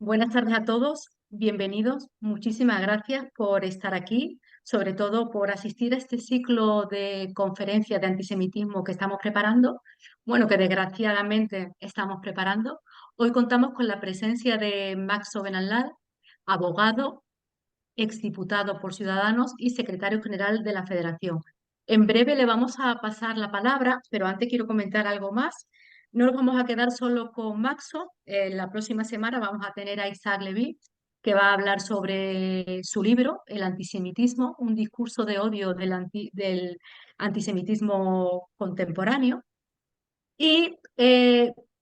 Buenas tardes a todos, bienvenidos. Muchísimas gracias por estar aquí, sobre todo por asistir a este ciclo de conferencias de antisemitismo que estamos preparando, bueno, que desgraciadamente estamos preparando. Hoy contamos con la presencia de Max Obenalad, abogado, exdiputado por Ciudadanos y secretario general de la Federación. En breve le vamos a pasar la palabra, pero antes quiero comentar algo más. No nos vamos a quedar solo con Maxo. La próxima semana vamos a tener a Isaac Levy, que va a hablar sobre su libro, El antisemitismo, un discurso de odio del antisemitismo contemporáneo. Y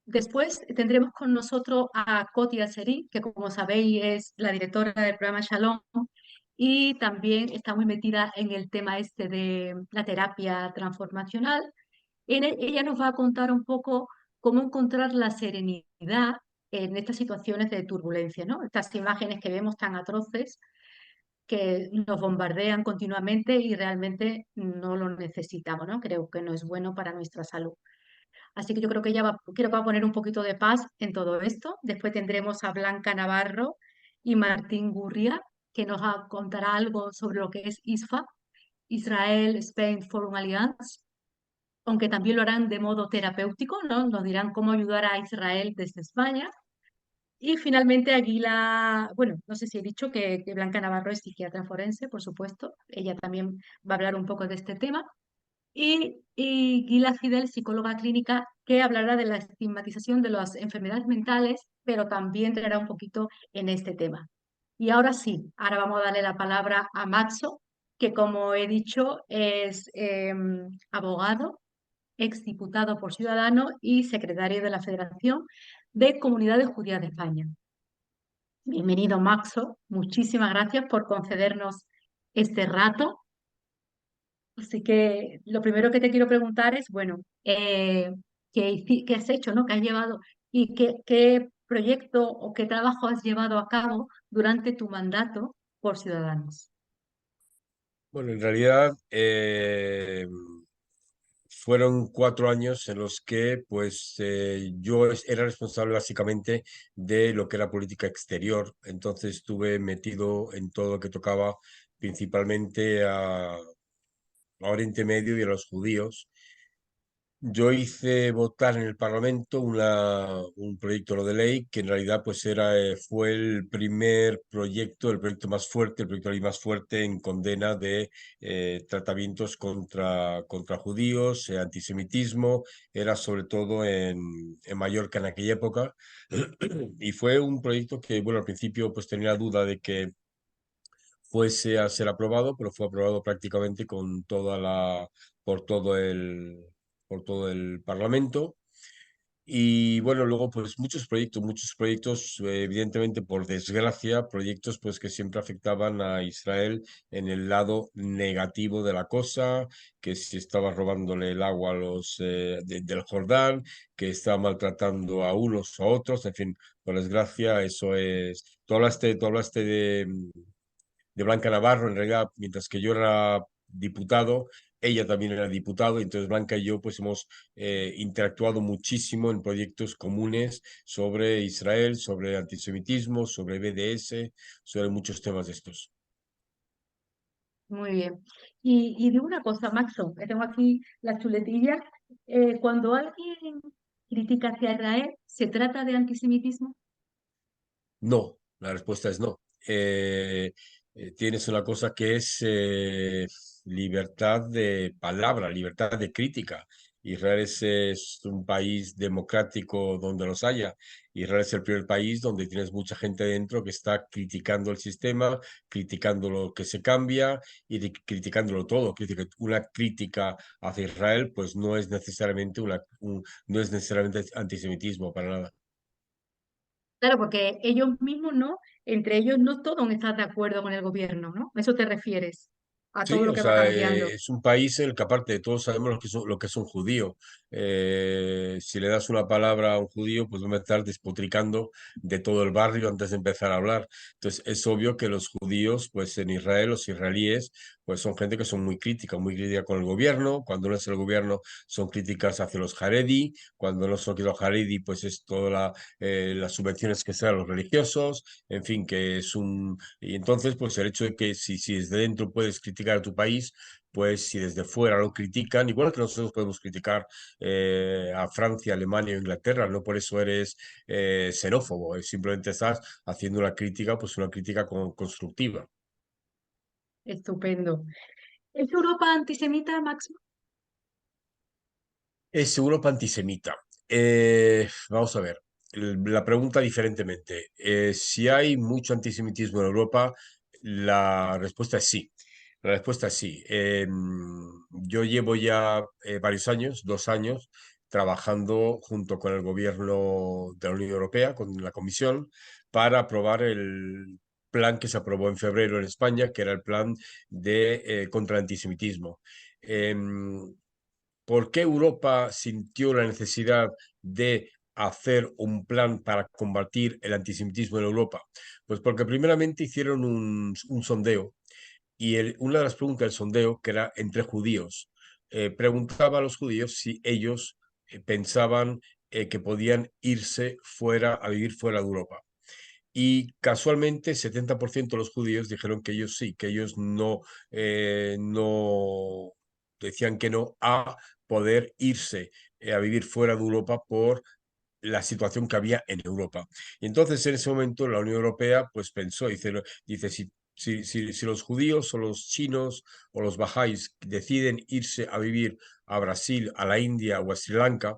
después tendremos con nosotros a Coti Seri, que como sabéis es la directora del programa Shalom y también está muy metida en el tema este de la terapia transformacional. Ella nos va a contar un poco cómo encontrar la serenidad en estas situaciones de turbulencia, ¿no? Estas imágenes que vemos tan atroces que nos bombardean continuamente y realmente no lo necesitamos, ¿no? Creo que no es bueno para nuestra salud. Así que yo creo que creo que va a poner un poquito de paz en todo esto. Después tendremos a Blanca Navarro y Martín Gurria, que contará algo sobre lo que es ISFA, Israel Spain Forum Alliance, aunque también lo harán de modo terapéutico, ¿no? Nos dirán cómo ayudar a Israel desde España. Y finalmente Aguila, bueno, no sé si he dicho que Blanca Navarro es psiquiatra forense, por supuesto. Ella también va a hablar un poco de este tema y Gila Fidel, psicóloga clínica, que hablará de la estigmatización de las enfermedades mentales, pero también traerá un poquito en este tema. Y ahora sí, ahora vamos a darle la palabra a Maxo, que como he dicho es abogado, exdiputado por Ciudadanos y secretario de la Federación de Comunidades Judías de España. Bienvenido, Maxo. Muchísimas gracias por concedernos este rato. Así que lo primero que te quiero preguntar es, bueno, ¿qué has hecho, ¿no? ¿Qué has llevado y qué proyecto o qué trabajo has llevado a cabo durante tu mandato por Ciudadanos? Bueno, en realidad fueron 4 años en los que yo era responsable básicamente de lo que era política exterior. Entonces estuve metido en todo lo que tocaba principalmente a Oriente Medio y a los judíos. Yo hice votar en el Parlamento un proyecto no de ley que en realidad fue el primer proyecto, el proyecto más fuerte, el proyecto de ley más fuerte en condena de tratamientos contra judíos, antisemitismo, era sobre todo en Mallorca en aquella época. Y fue un proyecto que, bueno, al principio pues tenía la duda de que fuese a ser aprobado, pero fue aprobado prácticamente por todo el Parlamento. Y bueno, luego pues muchos proyectos, evidentemente por desgracia, proyectos pues que siempre afectaban a Israel en el lado negativo de la cosa, que si estaba robándole el agua a del Jordán, que estaba maltratando a unos o a otros, en fin, por desgracia eso es. Tú hablaste de Blanca Navarro, en realidad, mientras que yo era diputado, ella también era diputado, entonces Blanca y yo pues hemos interactuado muchísimo en proyectos comunes sobre Israel, sobre antisemitismo, sobre BDS, sobre muchos temas de estos. Muy bien. Y digo una cosa, Maxo, que tengo aquí la chuletilla. Cuando alguien critica hacia Israel, ¿se trata de antisemitismo? No, la respuesta es no. Tienes una cosa que es libertad de palabra, libertad de crítica. Israel es un país democrático donde los haya. Israel es el primer país donde tienes mucha gente dentro que está criticando el sistema, criticando lo que se cambia y criticándolo todo. Una crítica hacia Israel, pues no es necesariamente antisemitismo para nada. Claro, porque ellos mismos no, entre ellos no todos están de acuerdo con el gobierno, ¿no? ¿A eso te refieres? a todo Sí, lo o que va sea, cambiando. es un país en el que aparte de todos sabemos lo que es un judío. Si le das una palabra a un judío, pues va a estar despotricando de todo el barrio antes de empezar a hablar. Entonces, es obvio que los judíos, pues en Israel, los israelíes, pues son gente que son muy crítica con el gobierno. Cuando no es el gobierno, son críticas hacia los Haredi. Cuando no son los Haredi, pues es todas las subvenciones que se dan a los religiosos. En fin, que es un y entonces, pues el hecho de que si desde dentro puedes criticar a tu país, pues si desde fuera lo critican, igual que nosotros podemos criticar a Francia, Alemania o Inglaterra, no por eso eres xenófobo, simplemente estás haciendo una crítica, pues una crítica constructiva. Estupendo. ¿Es Europa antisemita, Max? Es Europa antisemita. Vamos a ver, la pregunta diferentemente. Si hay mucho antisemitismo en Europa, la respuesta es sí. La respuesta es sí. Yo llevo ya varios años, 2 años, trabajando junto con el gobierno de la Unión Europea, con la Comisión, para aprobar el plan que se aprobó en febrero en España, que era el plan de contra el antisemitismo. Em, ¿Por qué Europa sintió la necesidad de hacer un plan para combatir el antisemitismo en Europa? Pues porque primeramente hicieron un sondeo y una de las preguntas del sondeo, que era entre judíos, preguntaba a los judíos si ellos pensaban que podían irse fuera, a vivir fuera de Europa. Y casualmente 70% de los judíos dijeron que ellos sí, que ellos no decían que no a poder irse a vivir fuera de Europa por la situación que había en Europa. Y entonces en ese momento la Unión Europea pues pensó, dice si los judíos o los chinos o los bajáis deciden irse a vivir a Brasil, a la India o a Sri Lanka,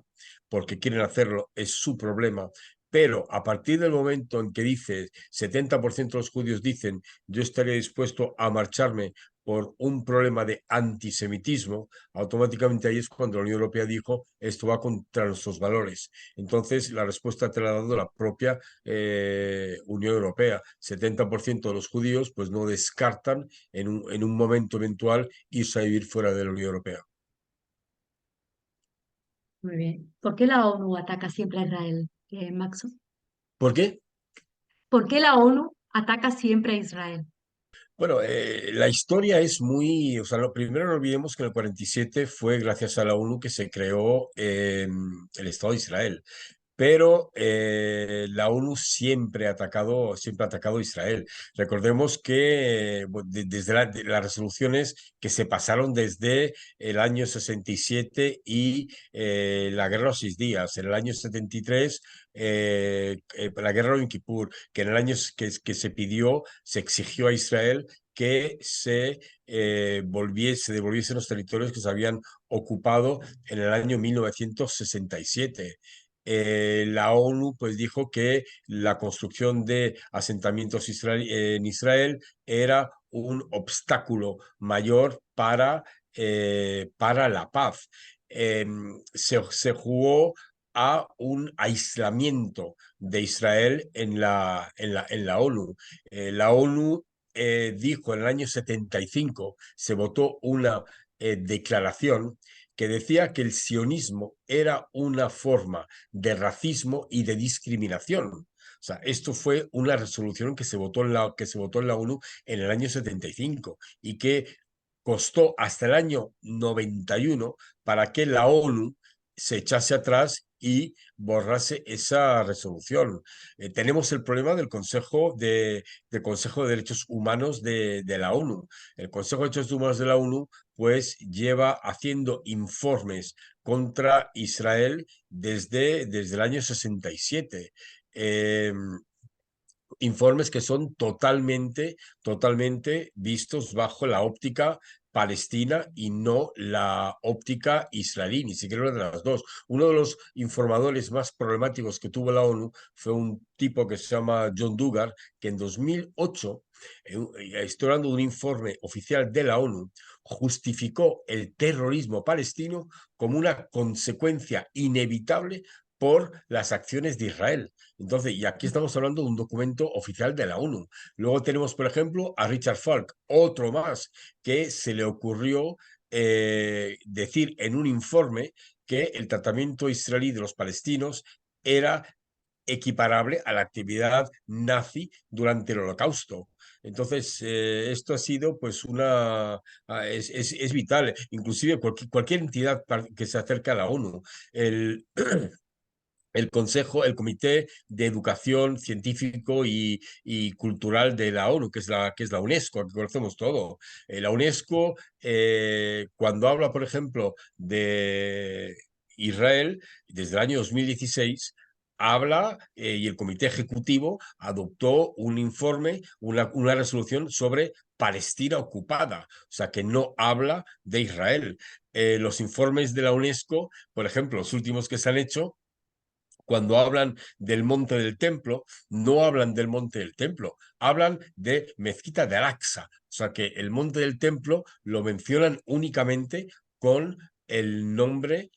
porque quieren hacerlo, es su problema. Pero a partir del momento en que dice 70% de los judíos dicen yo estaría dispuesto a marcharme por un problema de antisemitismo, automáticamente ahí es cuando la Unión Europea dijo esto va contra nuestros valores. Entonces, la respuesta te la ha dado la propia Unión Europea. 70% de los judíos pues no descartan en un momento eventual irse a vivir fuera de la Unión Europea. Muy bien. ¿Por qué la ONU ataca siempre a Israel, Max? ¿Por qué? ¿Por qué la ONU ataca siempre a Israel? Bueno, la historia es muy, o sea, lo primero no olvidemos que en el 47 fue gracias a la ONU que se creó el Estado de Israel. Pero la ONU siempre ha atacado a Israel. Recordemos que desde de las resoluciones que se pasaron desde el año 67 y la guerra de los 6 días, en el año 73 la guerra de Yom Kippur, que en el año que se pidió, se exigió a Israel que se devolviesen los territorios que se habían ocupado en el año 1967. La ONU pues dijo que la construcción de asentamientos en Israel era un obstáculo mayor para la paz. Se jugó a un aislamiento de Israel en la ONU. La ONU dijo en el año 75, se votó una declaración que decía que el sionismo era una forma de racismo y de discriminación. O sea, esto fue una resolución que se votó en la ONU en el año 75 y que costó hasta el año 91 para que la ONU se echase atrás y borrase esa resolución. Tenemos el problema del Consejo de Derechos Humanos de la ONU. El Consejo de Derechos Humanos de la ONU pues lleva haciendo informes contra Israel desde el año 67. Eh, Informes que son totalmente vistos bajo la óptica palestina y no la óptica israelí, ni siquiera una de las dos. Uno de los informadores más problemáticos que tuvo la ONU fue un tipo que se llama John Duggar, que en 2008, estoy hablando de un informe oficial de la ONU, justificó el terrorismo palestino como una consecuencia inevitable por las acciones de Israel. Entonces, y aquí estamos hablando de un documento oficial de la ONU. Luego tenemos, por ejemplo, a Richard Falk, otro más, que se le ocurrió decir en un informe que el tratamiento israelí de los palestinos era equiparable a la actividad nazi durante el Holocausto. Entonces, esto ha sido pues es vital, inclusive cualquier entidad que se acerque a la ONU. El, el Consejo, el Comité de Educación Científico y Cultural de la ONU, que es la UNESCO, que conocemos todo. La UNESCO, cuando habla, por ejemplo, de Israel, desde el año 2016, habla y el Comité Ejecutivo adoptó un informe, una resolución sobre Palestina ocupada, o sea, que no habla de Israel. Los informes de la UNESCO, por ejemplo, los últimos que se han hecho, cuando hablan del monte del templo, no hablan del monte del templo, hablan de Mezquita de Al-Aqsa. O sea que el monte del templo lo mencionan únicamente con el nombre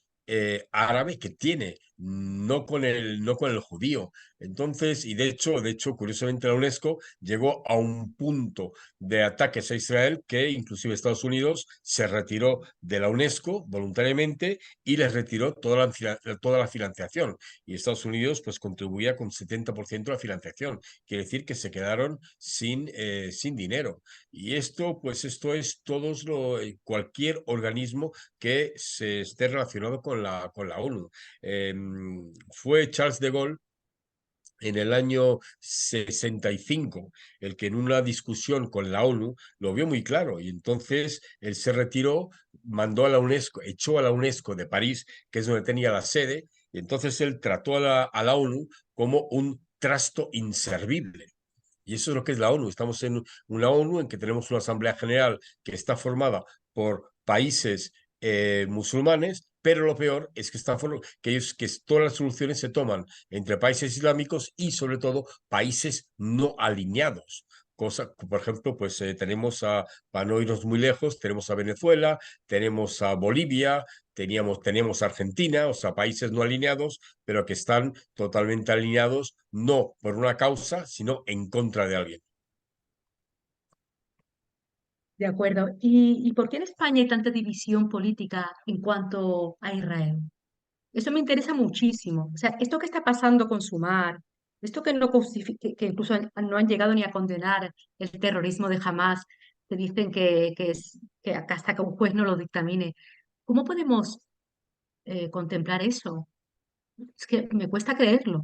árabe que tiene, no con el judío. Entonces, y de hecho, curiosamente la UNESCO llegó a un punto de ataques a Israel que inclusive Estados Unidos se retiró de la UNESCO voluntariamente y les retiró toda la financiación y Estados Unidos pues contribuía con 70% de la financiación. Quiere decir que se quedaron sin dinero. Y esto, pues esto es cualquier organismo que se esté relacionado con la ONU. Fue Charles de Gaulle en el año 65, el que en una discusión con la ONU lo vio muy claro y entonces él se retiró, mandó a la UNESCO, echó a la UNESCO de París, que es donde tenía la sede, y entonces él trató a la ONU como un trasto inservible. Y eso es lo que es la ONU. Estamos en una ONU en que tenemos una Asamblea General que está formada por países musulmanes, pero lo peor es que, que todas las soluciones se toman entre países islámicos y sobre todo países no alineados. Cosa, por ejemplo, pues para no irnos muy lejos, tenemos a Venezuela, tenemos a Bolivia, tenemos a Argentina, o sea, países no alineados, pero que están totalmente alineados, no por una causa, sino en contra de alguien. De acuerdo. Y por qué en España hay tanta división política en cuanto a Israel? Eso me interesa muchísimo. O sea, esto que está pasando con Sumar, esto que no que incluso no han llegado ni a condenar el terrorismo de Hamas, que dicen que acá hasta que un juez no lo dictamine. ¿Cómo podemos contemplar eso? Es que me cuesta creerlo.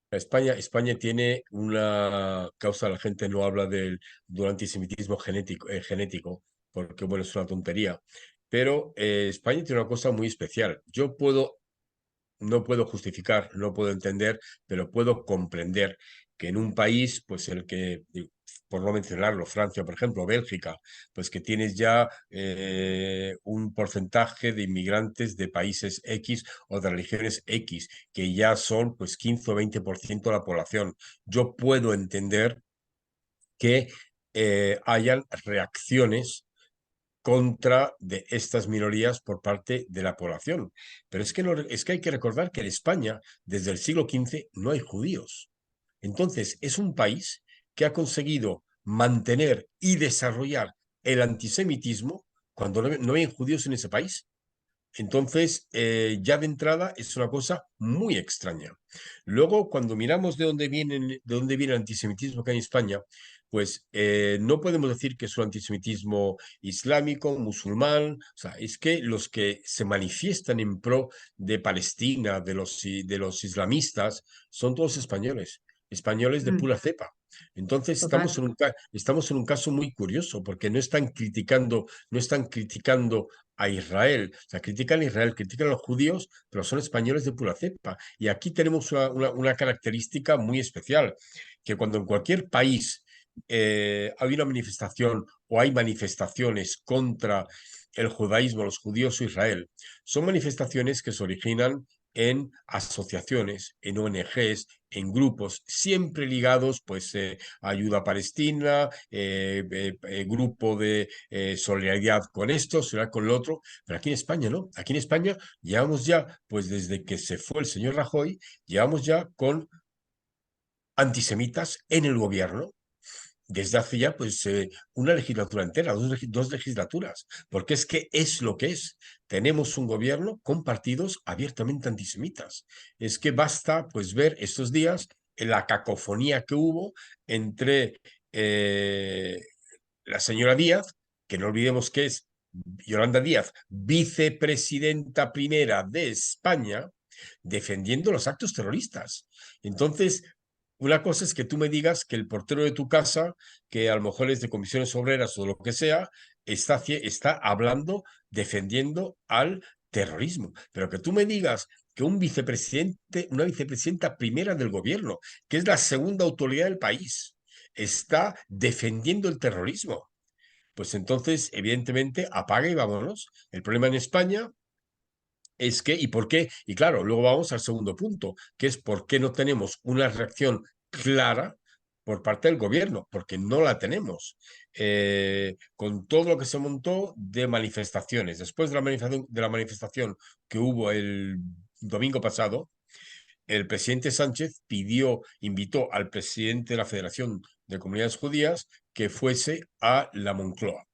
España tiene una causa, la gente no habla del antisemitismo genético, porque bueno, es una tontería, pero España tiene una cosa muy especial. No puedo justificar, no puedo entender, pero puedo comprender que en un país, pues por no mencionarlo, Francia, por ejemplo, Bélgica, pues que tienes ya un porcentaje de inmigrantes de países X o de religiones X, que ya son pues 15 o 20% de la población. Yo puedo entender que hayan reacciones contra de estas minorías por parte de la población. Pero es que, es que hay que recordar que en España, desde el siglo XV, no hay judíos. Entonces, es un país que ha conseguido mantener y desarrollar el antisemitismo cuando no hay judíos en ese país. Entonces, ya de entrada es una cosa muy extraña. Luego, cuando miramos de dónde viene el antisemitismo que hay en España, pues no podemos decir que es un antisemitismo islámico, musulmán, o sea, es que los que se manifiestan en pro de Palestina, de los islamistas, son todos españoles, españoles de Mm, pura cepa. Entonces, total. estamos en un caso muy curioso, porque no están criticando a Israel. O sea, critican a Israel, critican a los judíos, pero son españoles de pura cepa. Y aquí tenemos una característica muy especial, que cuando en cualquier país hay una manifestación o hay manifestaciones contra el judaísmo, los judíos o Israel, son manifestaciones que se originan en asociaciones, en ONGs, en grupos, siempre ligados pues a ayuda palestina, grupo de solidaridad con esto, solidaridad con lo otro, pero aquí en España no, aquí en España llevamos ya, pues desde que se fue el señor Rajoy, llevamos ya con antisemitas en el gobierno desde hace ya pues una legislatura entera, dos legislaturas, porque es que es lo que es. Tenemos un gobierno con partidos abiertamente antisemitas. Es que basta pues ver estos días la cacofonía que hubo entre la señora Díaz, que no olvidemos que es Yolanda Díaz, vicepresidenta primera de España, defendiendo los actos terroristas. Entonces, una cosa es que tú me digas que el portero de tu casa, que a lo mejor es de comisiones obreras o lo que sea, está hablando, defendiendo al terrorismo. Pero que tú me digas que un vicepresidente, una vicepresidenta primera del gobierno, que es la segunda autoridad del país, está defendiendo el terrorismo. Pues entonces, evidentemente, apaga y vámonos. El problema en España es que, ¿y por qué? Y claro, luego vamos al segundo punto, que es por qué no tenemos una reacción clara por parte del gobierno, porque no la tenemos. Con todo lo que se montó de manifestaciones, después de la manifestación que hubo el domingo pasado, el presidente Sánchez invitó al presidente de la Federación de Comunidades Judías que fuese a la Moncloa.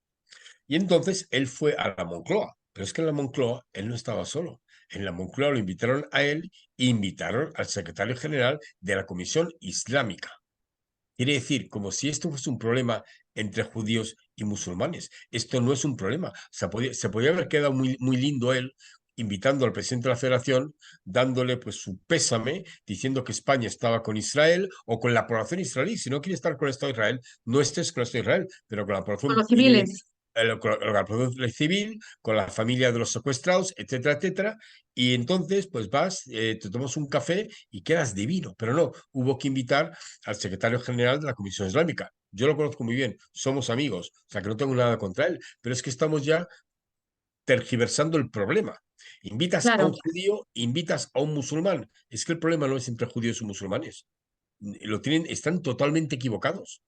Y entonces él fue a la Moncloa, pero es que en la Moncloa él no estaba solo. En la Moncloa lo invitaron a él e invitaron al secretario general de la Comisión Islámica. Quiere decir, como si esto fuese un problema entre judíos y musulmanes. Esto no es un problema. Se podía haber quedado muy, muy lindo él invitando al presidente de la federación, dándole pues su pésame, diciendo que España estaba con Israel o con la población israelí. Si no quiere estar con el Estado de Israel, no estés con el Estado de Israel, pero con la Con población los civiles. con la población civil, con la familia de los secuestrados, etcétera, etcétera. Y entonces, pues vas, te tomas un café y quedas divino. Pero no, hubo que invitar al secretario general de la Comisión Islámica. Yo lo conozco muy bien, somos amigos, o sea que no tengo nada contra él, pero es que estamos ya tergiversando el problema. Invitas a un Claro, judío, invitas a un musulmán. Es que el problema no es entre judíos y musulmanes. Están totalmente equivocados.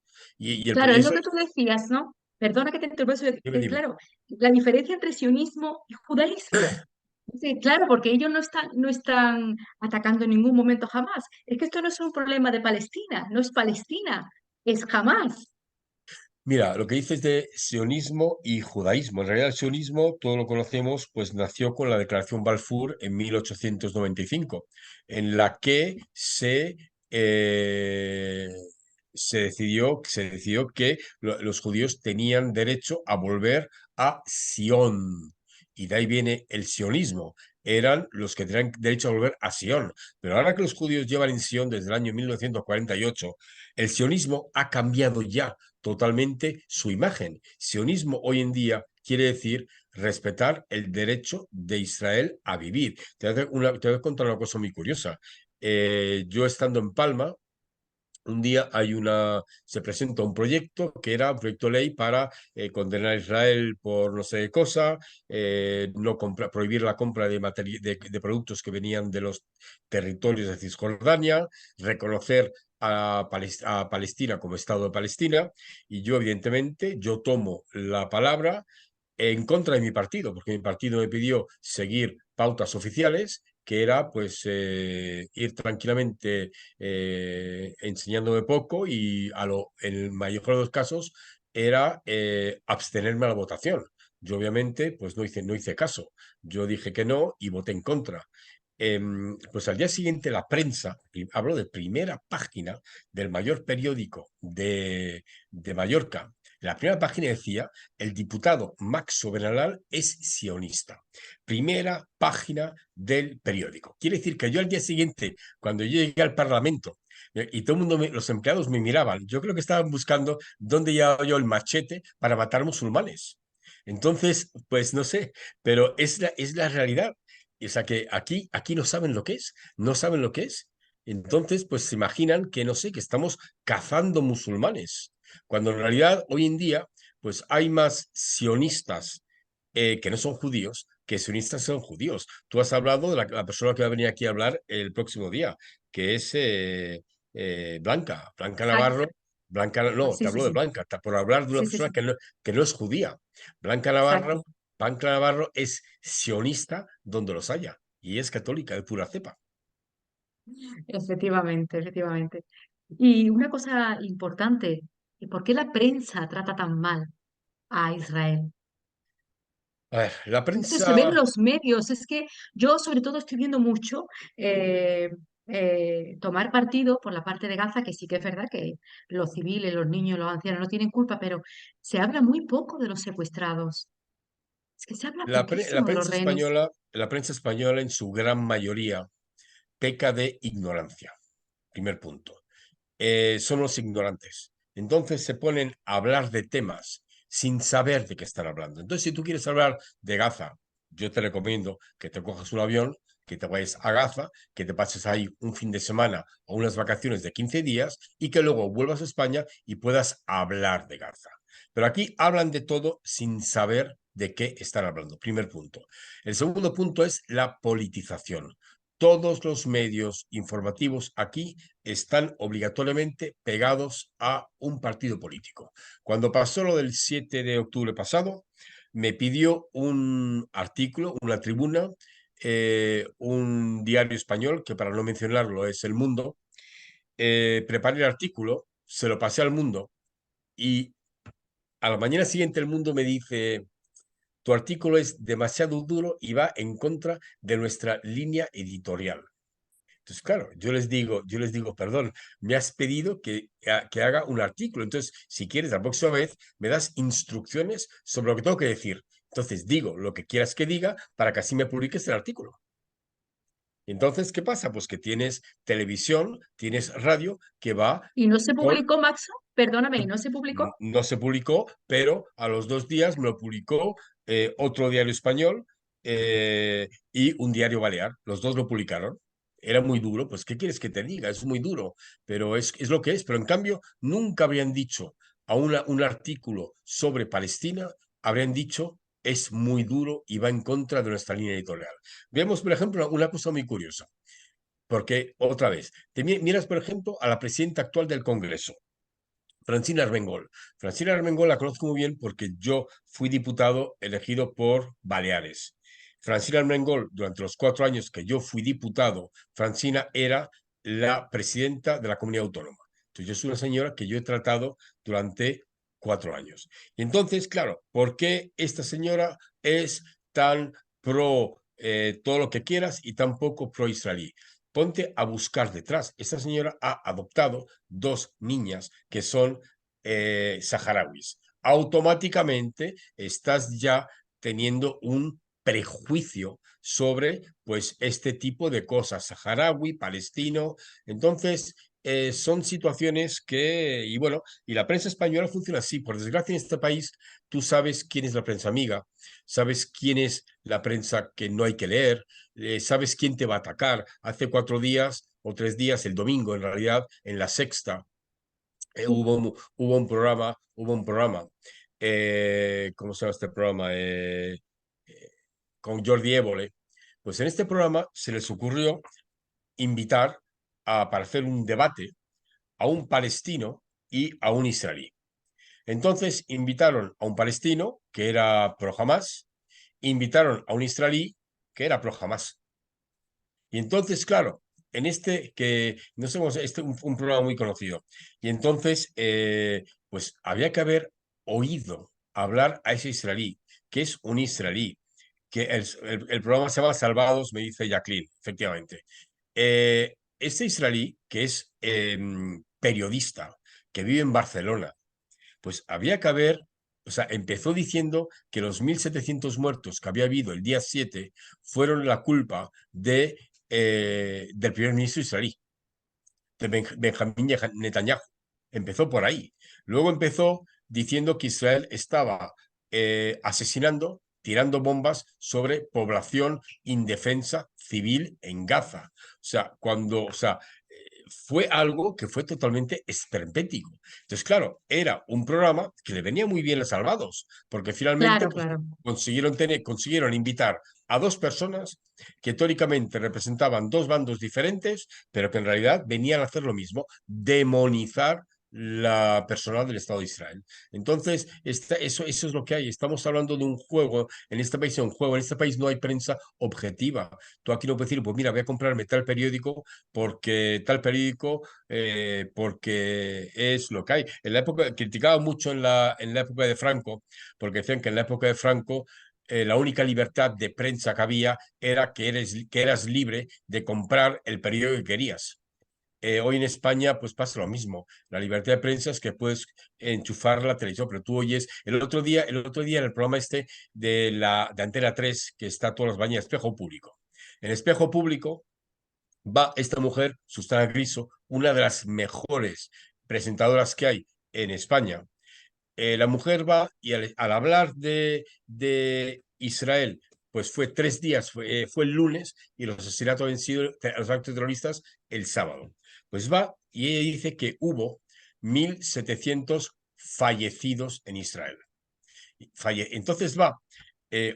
claro, es lo Eso, que tú decías, ¿no? Perdona que te interrumpa, dime, dime. claro, la diferencia entre sionismo y judaísmo. Sí, claro, porque ellos no están atacando en ningún momento jamás. Es que esto no es un problema de Palestina, no es Palestina, es jamás. Mira, lo que dices de sionismo y judaísmo. En realidad, el sionismo, todo lo conocemos, pues nació con la Declaración Balfour en 1895, en la que se decidió que los judíos tenían derecho a volver a Sion. Y de ahí viene el sionismo. Eran los que tenían derecho a volver a Sion. Pero ahora que los judíos llevan en Sion desde el año 1948, el sionismo ha cambiado ya totalmente su imagen. Sionismo hoy en día quiere decir respetar el derecho de Israel a vivir. Te voy a contar una cosa muy curiosa. Yo estando en Palma, un día se presenta un proyecto que era un proyecto de ley para condenar a Israel por no sé qué cosa, prohibir la compra de productos que venían de los territorios de Cisjordania, reconocer a Palestina como Estado de Palestina, y yo evidentemente yo tomo la palabra en contra de mi partido, porque mi partido me pidió seguir pautas oficiales, que era pues ir tranquilamente enseñándome poco y en el mayor de los casos era abstenerme a la votación. Yo obviamente pues no hice caso. Yo dije que no y voté en contra. Pues al día siguiente la prensa, y hablo de primera página del mayor periódico de Mallorca, la primera página decía: el diputado Max Sobernalal es sionista. Primera página del periódico. Quiere decir que yo al día siguiente, cuando yo llegué al Parlamento, y todo el mundo, los empleados me miraban, yo creo que estaban buscando dónde llevaba yo el machete para matar musulmanes. Entonces, pues no sé, pero es la realidad. O sea que aquí no saben lo que es, no saben lo que es. Entonces, pues se imaginan que, no sé, que estamos cazando musulmanes, cuando en realidad hoy en día, pues hay más sionistas que no son judíos que sionistas son judíos. Tú has hablado de la persona que va a venir aquí a hablar el próximo día, que es Blanca Ah, Navarro. No, te sí, sí, hablo de sí, Blanca, por hablar de una sí, sí, persona sí, que no es judía. Blanca exacto. Navarro, Blanca Navarro es sionista donde los haya y es católica de pura cepa. Efectivamente, efectivamente. Y una cosa importante, ¿y por qué la prensa trata tan mal a Israel? A ver, la Esto se ve en prensa, los medios. Es que yo sobre todo estoy viendo mucho eh, tomar partido por la parte de Gaza, que sí que es verdad que los civiles, los niños, los ancianos no tienen culpa, pero se habla muy poco de los secuestrados. Es que se habla poquísimo de los rehenes. la prensa española en su gran mayoría peca de ignorancia. Primer punto. Son los ignorantes. Entonces se ponen a hablar de temas sin saber de qué están hablando. Entonces, si tú quieres hablar de Gaza, yo te recomiendo que te cojas un avión, que te vayas a Gaza, que te pases ahí un fin de semana o unas vacaciones de 15 días y que luego vuelvas a España y puedas hablar de Gaza. Pero aquí hablan de todo sin saber de qué están hablando. Primer punto. El segundo punto es la politización. Todos los medios informativos aquí están obligatoriamente pegados a un partido político. Cuando pasó lo del 7 de octubre pasado, me pidió un artículo, una tribuna, un diario español, que para no mencionarlo es El Mundo. Preparé el artículo, se lo pasé al Mundo y a la mañana siguiente El Mundo me dice: tu artículo es demasiado duro y va en contra de nuestra línea editorial. Entonces, claro, yo les digo, perdón, me has pedido que haga un artículo. Entonces, si quieres, la próxima vez me das instrucciones sobre lo que tengo que decir. Entonces, digo lo que quieras que diga para que así me publiques el artículo. Entonces, ¿qué pasa? Pues que tienes televisión, tienes radio que va ¿Y no se con publicó, Maxo? Perdóname, ¿y no se publicó? no se publicó, pero a los 2 días me lo publicó otro diario español y un diario balear. Los dos lo publicaron. Era muy duro, pues ¿qué quieres que te diga? Es muy duro, pero es lo que es. Pero en cambio, nunca habrían dicho a un artículo sobre Palestina, habrían dicho es muy duro y va en contra de nuestra línea editorial. Veamos, por ejemplo, una cosa muy curiosa, porque otra vez, miras, por ejemplo, a la presidenta actual del Congreso, Francina Armengol. Francina Armengol la conozco muy bien porque yo fui diputado elegido por Baleares. Francina Armengol, durante los 4 años que yo fui diputado, Francina era la presidenta de la comunidad autónoma. Entonces, yo soy una señora que yo he tratado durante 4 años. Y entonces, claro, ¿por qué esta señora es tan pro todo lo que quieras y tan poco pro israelí? Ponte a buscar detrás. Esta señora ha adoptado 2 niñas que son saharauis. Automáticamente estás ya teniendo un prejuicio sobre pues este tipo de cosas, saharaui, palestino. Entonces, son situaciones que, y bueno, y la prensa española funciona así. Por desgracia, en este país, tú sabes quién es la prensa amiga, sabes quién es la prensa que no hay que leer, sabes quién te va a atacar. Hace 4 días o 3 días, el domingo, en realidad, en La Sexta, hubo un programa, ¿cómo se llama este programa? Con Jordi Évole. Pues en este programa se les ocurrió invitar para hacer un debate a un palestino y a un israelí. Entonces invitaron a un palestino que era pro Hamas, invitaron a un israelí que era pro Hamas. Y entonces, claro, en este que, no sé cómo un programa muy conocido. Y entonces, pues había que haber oído hablar a ese israelí, que es un israelí, que el programa se llama Salvados, me dice Jacqueline, efectivamente. Este israelí, que es periodista, que vive en Barcelona, pues había que haber, o sea, empezó diciendo que los 1.700 muertos que había habido el día 7 fueron la culpa del primer ministro israelí, de Benjamín Netanyahu. Empezó por ahí. Luego empezó diciendo que Israel estaba asesinando, tirando bombas sobre población indefensa civil en Gaza. O sea, fue algo que fue totalmente esperpéntico. Entonces, claro, era un programa que le venía muy bien a Salvados, porque finalmente Claro, pues, claro. consiguieron invitar a dos personas que teóricamente representaban dos bandos diferentes, pero que en realidad venían a hacer lo mismo, demonizar la personal del Estado de Israel. Entonces, eso es lo que hay. Estamos hablando de un juego, en este país es un juego, en este país no hay prensa objetiva. Tú aquí no puedes decir, pues mira, voy a comprarme tal periódico porque es lo que hay. En la época, criticaba mucho en la época de Franco, porque decían que en la época de Franco la única libertad de prensa que había era que eras libre de comprar el periódico que querías. Hoy en España pues pasa lo mismo. La libertad de prensa es que puedes enchufar la televisión, pero tú oyes el otro día en el programa este de Antena 3 que está todas las mañanas, Espejo Público. En Espejo Público va esta mujer, Susana Griso, una de las mejores presentadoras que hay en España. La mujer va y al hablar de Israel, pues fue 3 días, fue el lunes y los asesinatos habían sido los actos terroristas el sábado. Pues va y ella dice que hubo 1.700 fallecidos en Israel. Entonces va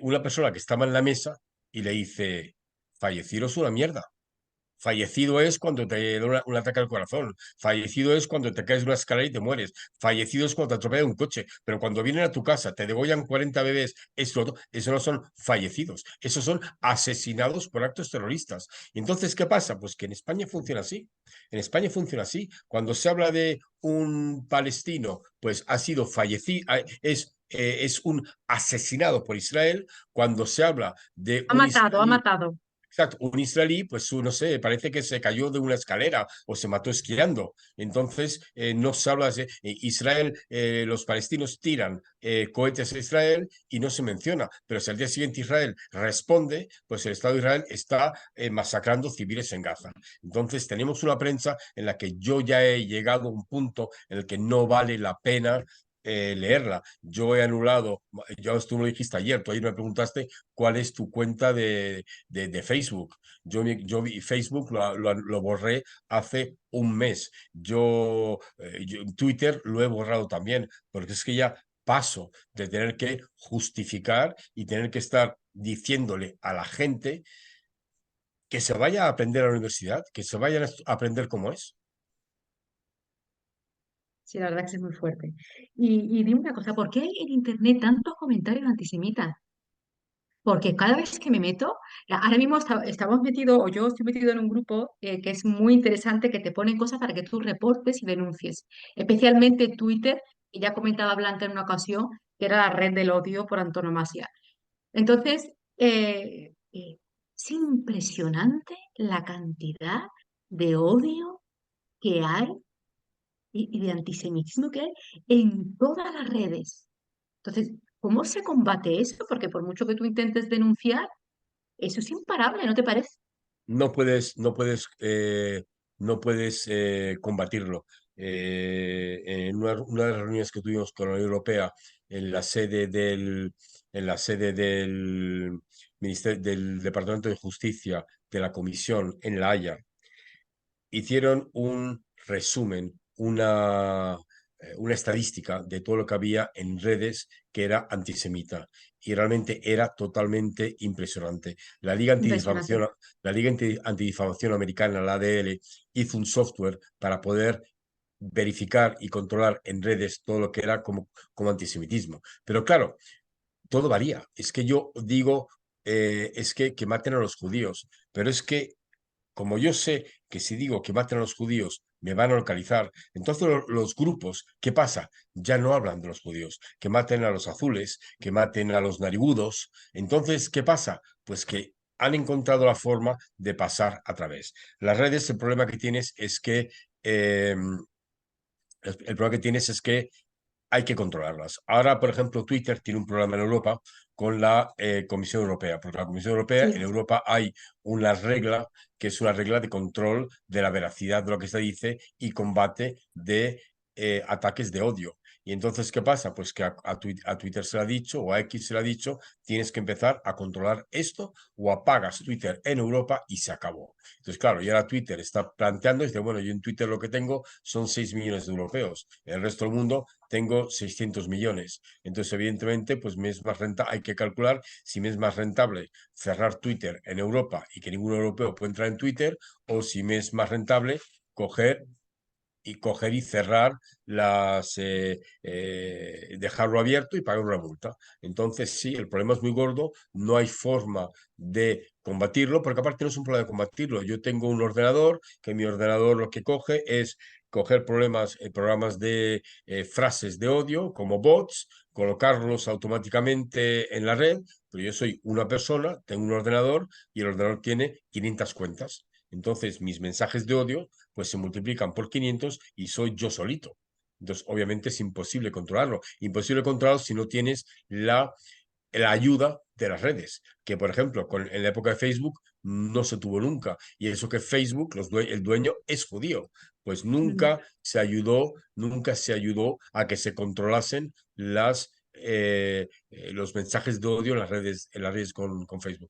una persona que estaba en la mesa y le dice, fallecidos una mierda. Fallecido es cuando te da un ataque al corazón. Fallecido es cuando te caes de una escalera y te mueres. Fallecido es cuando te atropella un coche. Pero cuando vienen a tu casa, te degollan 40 bebés, eso no son fallecidos. Esos son asesinados por actos terroristas. Y entonces, ¿qué pasa? Pues que en España funciona así. En España funciona así. Cuando se habla de un palestino, pues ha sido fallecido, es un asesinado por Israel. Cuando se habla de Ha un matado, ha israelí. matado. Exacto, un israelí, pues no sé, parece que se cayó de una escalera o se mató esquiando. Entonces, no se habla de Israel, los palestinos tiran cohetes a Israel y no se menciona. Pero si al día siguiente Israel responde, pues el Estado de Israel está masacrando civiles en Gaza. Entonces, tenemos una prensa en la que yo ya he llegado a un punto en el que no vale la pena leerla. Yo he anulado, tú lo dijiste ayer, tú ayer me preguntaste cuál es tu cuenta de Facebook. Facebook lo borré hace un mes. Twitter lo he borrado también, porque es que ya paso de tener que justificar y tener que estar diciéndole a la gente que se vaya a aprender a la universidad, que se vayan a aprender cómo es. Sí, la verdad que sí es muy fuerte. Y dime una cosa, ¿por qué hay en Internet tantos comentarios antisemitas? Porque cada vez que me meto, ahora mismo estamos metidos, o yo estoy metido en un grupo que es muy interesante, que te ponen cosas para que tú reportes y denuncies. Especialmente Twitter, que ya comentaba Blanca en una ocasión, que era la red del odio por antonomasia. Entonces, es impresionante la cantidad de odio que hay y de antisemitismo que hay en todas las redes. Entonces, ¿cómo se combate eso? Porque por mucho que tú intentes denunciar, eso es imparable, ¿no te parece? No puedes combatirlo. En una de las reuniones que tuvimos con la Unión Europea en la sede del Ministerio, del Departamento de Justicia de la Comisión en La Haya, hicieron un resumen, una estadística de todo lo que había en redes que era antisemita. Y realmente era totalmente impresionante. Impresionante. La Liga Antidifamación Americana, la ADL, hizo un software para poder verificar y controlar en redes todo lo que era como antisemitismo. Pero claro, todo varía. Es que yo digo, es que maten a los judíos, pero es que como yo sé que si digo que maten a los judíos me van a localizar, entonces los grupos, ¿qué pasa? Ya no hablan de los judíos, que maten a los azules, que maten a los narigudos. Entonces, ¿qué pasa? Pues que han encontrado la forma de pasar a través. Las redes, el problema que tienes es que el problema que tienes es que hay que controlarlas. Ahora, por ejemplo, Twitter tiene un problema en Europa con la Comisión Europea, porque la Comisión Europea, en Sí, Europa hay una regla que es una regla de control de la veracidad de lo que se dice y combate de ataques de odio. Y entonces, ¿qué pasa? Pues que a Twitter se le ha dicho, o a X se le ha dicho, tienes que empezar a controlar esto o apagas Twitter en Europa y se acabó. Entonces, claro, y ahora Twitter está planteando, dice, bueno, yo en Twitter lo que tengo son 6 millones de europeos, en el resto del mundo tengo 600 millones. Entonces, evidentemente, pues me es más rentable, hay que calcular si me es más rentable cerrar Twitter en Europa y que ningún europeo pueda entrar en Twitter, o si me es más rentable coger y cerrar dejarlo abierto y pagar una multa. Entonces, sí, el problema es muy gordo, no hay forma de combatirlo, porque aparte no es un problema de combatirlo. Yo tengo un ordenador, que mi ordenador lo que coge es coger programas de frases de odio, como bots, colocarlos automáticamente en la red, pero yo soy una persona, tengo un ordenador y el ordenador tiene 500 cuentas. Entonces, mis mensajes de odio pues se multiplican por 500 y soy yo solito. Entonces, obviamente es imposible controlarlo. Imposible controlarlo si no tienes la ayuda de las redes, que por ejemplo en la época de Facebook no se tuvo nunca. Y eso que Facebook, el dueño es judío, pues Mm. nunca se ayudó a que se controlasen los mensajes de odio en las redes con Facebook.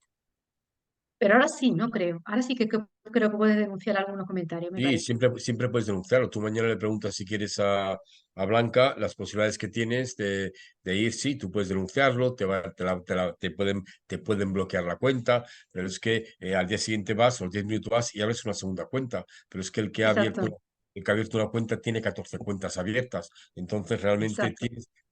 Pero ahora sí, no creo. Ahora sí que creo que puedes denunciar algunos comentarios, me Sí, parece. siempre puedes denunciarlo. Tú mañana le preguntas si quieres a Blanca las posibilidades que tienes de ir. Sí, tú puedes denunciarlo, te pueden bloquear la cuenta, pero es que al día siguiente vas o los 10 minutos vas y abres una segunda cuenta. Pero es que Exacto, el que ha abierto una cuenta tiene 14 cuentas abiertas. Entonces, ¿realmente exacto.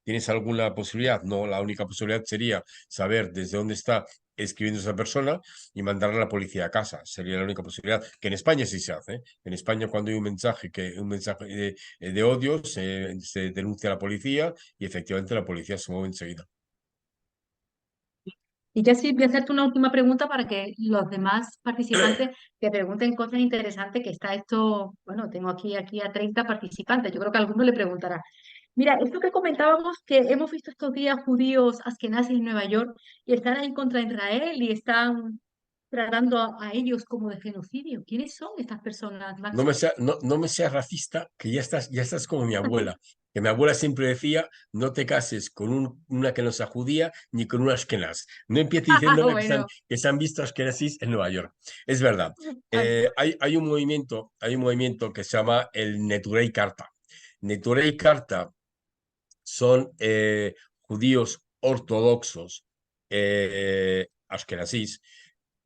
tienes alguna posibilidad? No, la única posibilidad sería saber desde dónde está escribiendo esa persona y mandarla a la policía a casa. Sería la única posibilidad, que en España sí se hace. En España, cuando hay un mensaje de odio, se denuncia a la policía y efectivamente la policía se mueve enseguida. Y ya sí, voy a hacerte una última pregunta para que los demás participantes te pregunten cosas interesantes, que está esto, bueno, tengo aquí a 30 participantes, yo creo que a alguno le preguntará. Mira, esto que comentábamos, que hemos visto estos días judíos askenazis en Nueva York y están ahí contra Israel y están tratando a ellos como de genocidio. ¿Quiénes son estas personas, Maxo? No me seas racista, que ya estás como mi abuela. Que mi abuela siempre decía, no te cases con una que no sea judía ni con una ashkenaz. No empieces diciéndome Bueno, que se han visto ashkenazis en Nueva York. Es verdad. ah, Hay un movimiento que se llama el Neturei Karta. Neturei Karta son judíos ortodoxos ashkenazís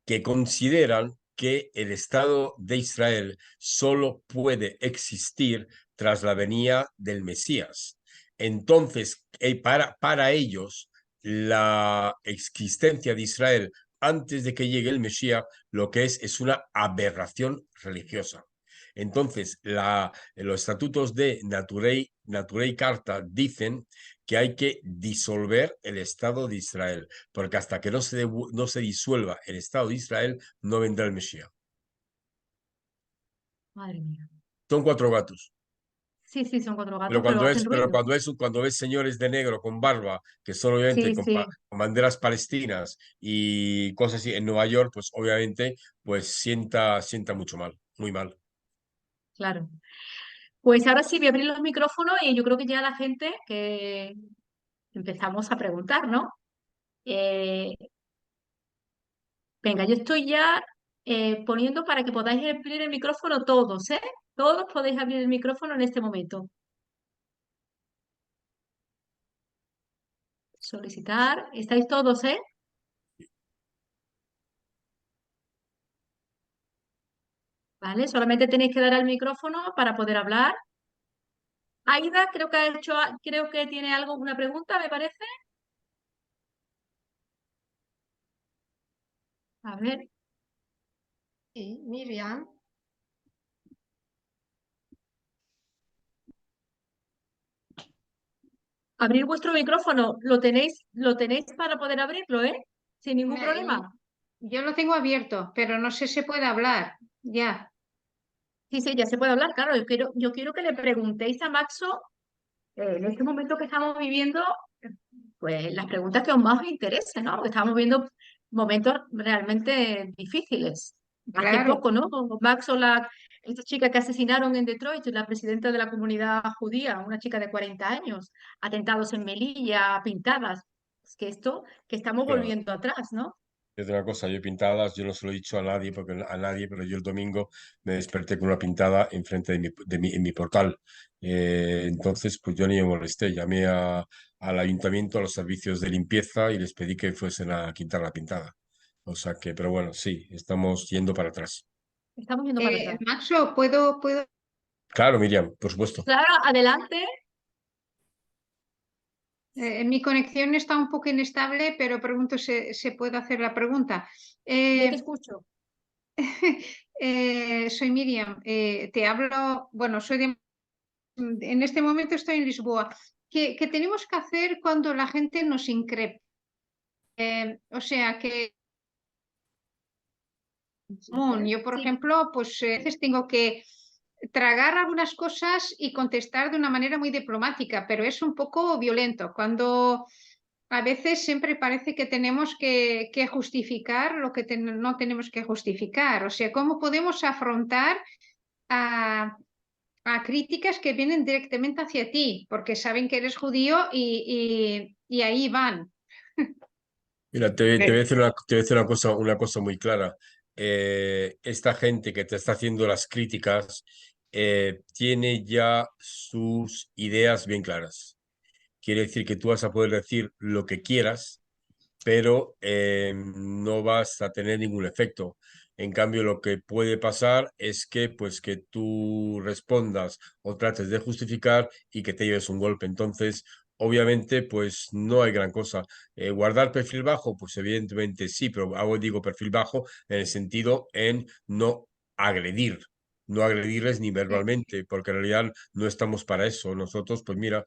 que consideran que el Estado de Israel solo puede existir tras la venida del Mesías. Entonces, para ellos, la existencia de Israel antes de que llegue el Mesías, lo que es una aberración religiosa. Entonces, los estatutos de Naturei Carta dicen que hay que disolver el Estado de Israel, porque hasta que no se disuelva el Estado de Israel, no vendrá el Mesías. madre mía. Son cuatro gatos. Sí, sí, son cuatro Pero gatos, pero hacen ruido. cuando ves señores de negro con barba, que son obviamente Sí, sí, con banderas palestinas y cosas así en Nueva York, pues obviamente pues sienta mucho mal, muy mal. claro. Pues ahora sí voy a abrir los micrófonos y yo creo que ya la gente que empezamos a preguntar, ¿no? Eh, venga, yo estoy ya poniendo para que podáis abrir el micrófono todos, ¿eh? Todos podéis abrir el micrófono en este momento. Solicitar, ¿estáis todos, eh? ¿Vale? Solamente tenéis que dar al micrófono para poder hablar. Aida, creo que tiene algo, una pregunta, me parece. A ver, Sí, Miriam. abrir vuestro micrófono, lo tenéis para poder abrirlo, ¿eh? Sin ningún problema. Yo lo tengo abierto, pero no sé si se puede hablar. Ya. Sí, sí, ya se puede hablar, claro. Yo quiero que le preguntéis a Maxo, en este momento que estamos viviendo, pues las preguntas que más os interesen, ¿no? Porque estamos viviendo momentos realmente difíciles. Hace Claro, poco, ¿no? Maxo, esta chica que asesinaron en Detroit, la presidenta de la comunidad judía, una chica de 40 años, atentados en Melilla, pintadas. Es que esto, que estamos Claro. volviendo atrás, ¿no? Es una cosa, yo pintadas, yo no se lo he dicho a nadie, porque a nadie, pero yo el domingo me desperté con una pintada enfrente en mi portal. Entonces, pues yo ni me molesté, llamé al ayuntamiento, a los servicios de limpieza y les pedí que fuesen a quitar la pintada. O sea que, pero bueno, sí, estamos yendo para atrás. Estamos yendo para atrás. Maxo, ¿puedo? Claro, Miriam, por supuesto. Claro, adelante, Mi conexión está un poco inestable, pero pregunto si se puede hacer la pregunta. yo te Eh, escucho. soy Miriam, te hablo, bueno, en este momento estoy en Lisboa. ¿Qué tenemos que hacer cuando la gente nos increpa? O sea, que yo, por Sí, ejemplo, pues a veces tengo que tragar algunas cosas y contestar de una manera muy diplomática, pero es un poco violento. Cuando a veces siempre parece que tenemos que justificar lo que no tenemos que justificar. O sea, ¿cómo podemos afrontar a, a críticas que vienen directamente hacia ti? Porque saben que eres judío y ahí van. Mira, te voy a decir te voy a decir una cosa muy clara. Esta gente que te está haciendo las críticas tiene ya sus ideas bien claras. Quiere decir que tú vas a poder decir lo que quieras, pero no vas a tener ningún efecto. En cambio, lo que puede pasar es que, pues, que tú respondas o trates de justificar y que te lleves un golpe. Entonces, obviamente, pues no hay gran cosa. ¿Guardar perfil bajo? Pues evidentemente sí, pero hago, digo perfil bajo en el sentido en no agredir. No agredirles ni verbalmente, porque en realidad no estamos para eso. Nosotros, pues mira,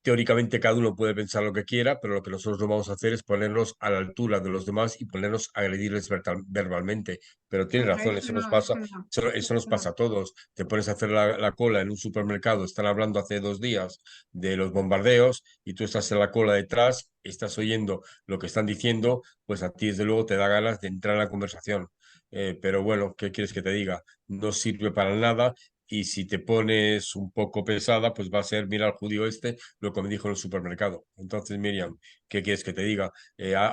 teóricamente cada uno puede pensar lo que quiera, pero lo que nosotros no vamos a hacer es ponernos a la altura de los demás y ponernos a agredirles verbalmente. Pero tienes razón, Eso no, eso no, eso nos eso no. pasa a todos. Te pones a hacer la cola en un supermercado, están hablando hace 2 días de los bombardeos y tú estás en la cola detrás, estás oyendo lo que están diciendo, pues a ti desde luego te da ganas de entrar en la conversación. Pero bueno, ¿qué quieres que te diga? No sirve para nada. Y si te pones un poco pesada, pues va a ser, mira al judío este, lo que me dijo en el supermercado. Entonces, Miriam, ¿qué quieres que te diga?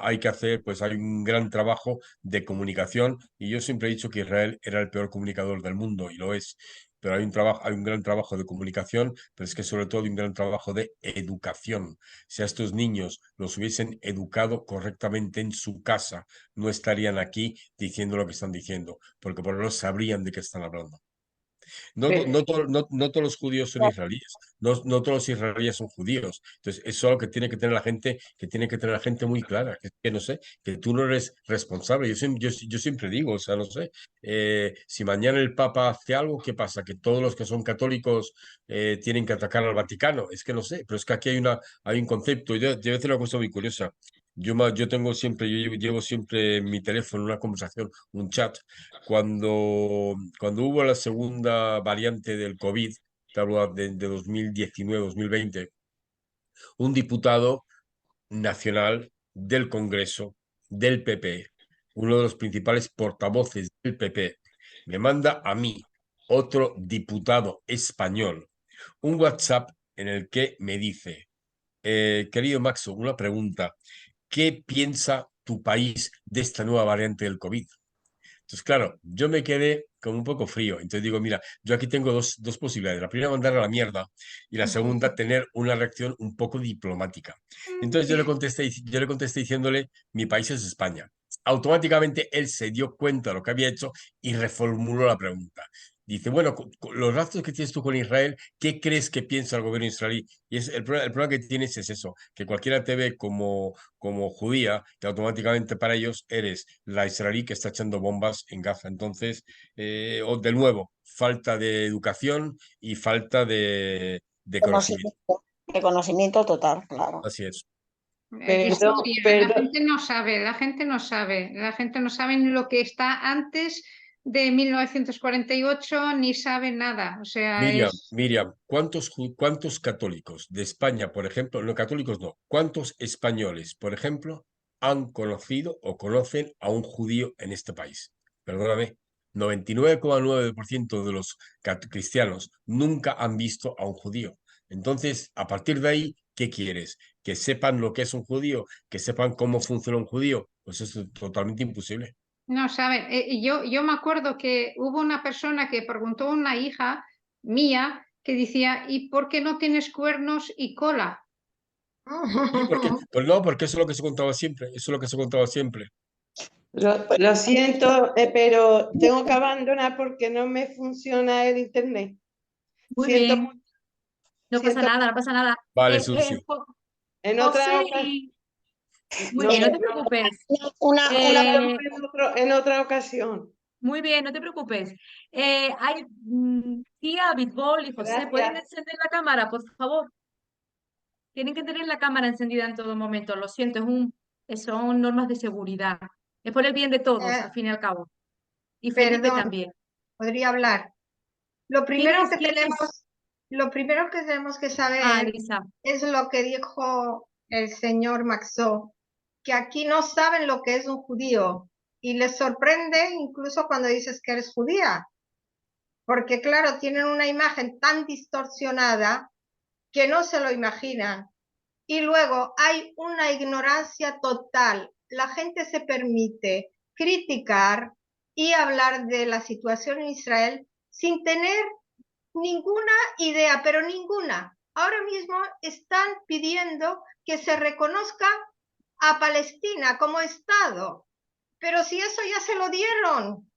Hay que hacer, pues hay un gran trabajo de comunicación y yo siempre he dicho que Israel era el peor comunicador del mundo y lo es. Pero hay un gran trabajo de comunicación, pero es que sobre todo hay un gran trabajo de educación. Si a estos niños los hubiesen educado correctamente en su casa, no estarían aquí diciendo lo que están diciendo, porque por lo menos sabrían de qué están hablando. No, Pero, no todos los judíos son israelíes, no todos los israelíes son judíos. Entonces, eso es algo que tiene que tener la gente, que tiene que tener la gente muy clara, que no sé, que tú no eres responsable. Yo siempre digo, o sea, no sé, si mañana el Papa hace algo, ¿qué pasa? Que todos los que son católicos tienen que atacar al Vaticano. Es que no sé, pero es que aquí hay un concepto. Yo voy a decir una cosa muy curiosa. Yo tengo siempre, llevo siempre en mi teléfono una conversación, un chat cuando hubo la segunda variante del COVID, te hablo de 2019-2020, un diputado nacional del Congreso del PP, uno de los principales portavoces del PP, me manda a mí, otro diputado español, un WhatsApp en el que me dice, querido Maxo, una pregunta, ¿qué piensa tu país de esta nueva variante del COVID? Entonces, claro, yo me quedé como un poco frío. Entonces digo, mira, yo aquí tengo dos posibilidades. La primera, mandar a la mierda. Y la segunda, tener una reacción un poco diplomática. Entonces yo le contesté diciéndole, mi país es España. Automáticamente él se dio cuenta de lo que había hecho y reformuló la pregunta. Dice, bueno, con los lazos que tienes tú con Israel, ¿qué crees que piensa el gobierno israelí? Y es el problema que tienes es eso, que cualquiera te ve como judía, que automáticamente para ellos eres la israelí que está echando bombas en Gaza. Entonces, o de nuevo, falta de educación y falta de conocimiento. reconocimiento total, claro. Así es. Perdón, Historia, la perdón, gente no sabe, la gente no sabe, la gente no sabe ni lo que está antes de 1948 ni sabe nada. O sea, Miriam, ¿cuántos católicos de España, por ejemplo, no católicos no, cuántos españoles, por ejemplo, han conocido o conocen a un judío en este país? Perdóname, 99,9% de los cristianos nunca han visto a un judío. Entonces, a partir de ahí, ¿qué quieres? ¿Que sepan lo que es un judío? ¿Que sepan cómo funciona un judío? Pues eso es totalmente imposible. No saben. Yo me acuerdo que hubo una persona que preguntó a una hija mía que decía, ¿y por qué no tienes cuernos y cola? Sí, porque, pues no, porque eso es lo que se contaba siempre. Eso es lo que se contaba siempre. Lo siento, pero tengo que abandonar porque no me funciona el internet. Muy Siento bien, no pasa siento nada, no pasa nada. Vale, Susi. en José, otra ocasión. muy No, bien, no te no, preocupes. Una Eh, en otra ocasión. Muy bien, no te preocupes. Tía, Bitbol y José, ¿pueden Gracias. encender la cámara, por favor? Tienen que tener la cámara encendida en todo momento. Lo siento, son normas de seguridad. Es por el bien de todos, al fin y al cabo. Y Felipe Perdón, también. podría hablar. Lo ¿Quién primero es? que ¿Quién tenemos, es? lo primero que tenemos que Ah, saber Lisa. es lo que dijo el señor Maxó, que aquí no saben lo que es un judío y les sorprende incluso cuando dices que eres judía, porque claro, tienen una imagen tan distorsionada que no se lo imaginan. Y luego hay una ignorancia total. La gente se permite criticar y hablar de la situación en Israel sin tener ninguna idea, pero ninguna. Ahora mismo están pidiendo que se reconozca a Palestina como Estado, pero si eso ya se lo dieron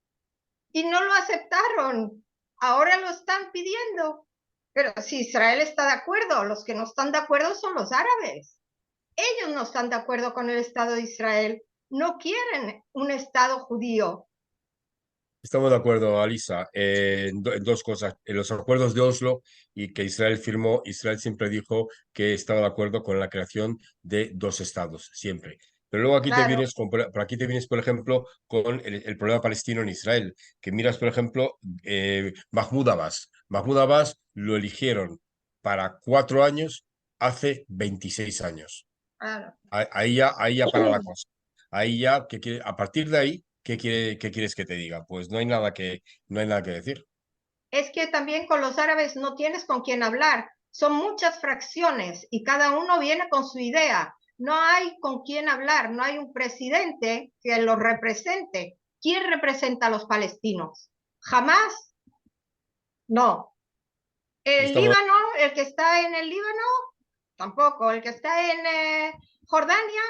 y no lo aceptaron, ahora lo están pidiendo. Pero si Israel está de acuerdo, los que no están de acuerdo son los árabes. Ellos no están de acuerdo con el Estado de Israel, no quieren un Estado judío. Estamos de acuerdo, Alisa, en dos cosas. En los acuerdos de Oslo y que Israel firmó, Israel siempre dijo que estaba de acuerdo con la creación de dos estados, siempre. Pero luego aquí Claro. por aquí te vienes, por ejemplo, con el problema palestino en Israel, que miras, por ejemplo, Mahmoud Abbas. Mahmoud Abbas lo eligieron para 4 años hace 26 años. Claro. Ahí ya para la cosa. Ahí ya, a partir de ahí, ¿qué quieres que te diga? Pues no hay nada no hay nada que decir. Es que también con los árabes no tienes con quién hablar. Son muchas fracciones y cada uno viene con su idea. No hay con quién hablar, no hay un presidente que los represente. ¿Quién representa a los palestinos? Jamás. No. El Estamos, Líbano, el que está en el Líbano, tampoco. El que está en Jordania,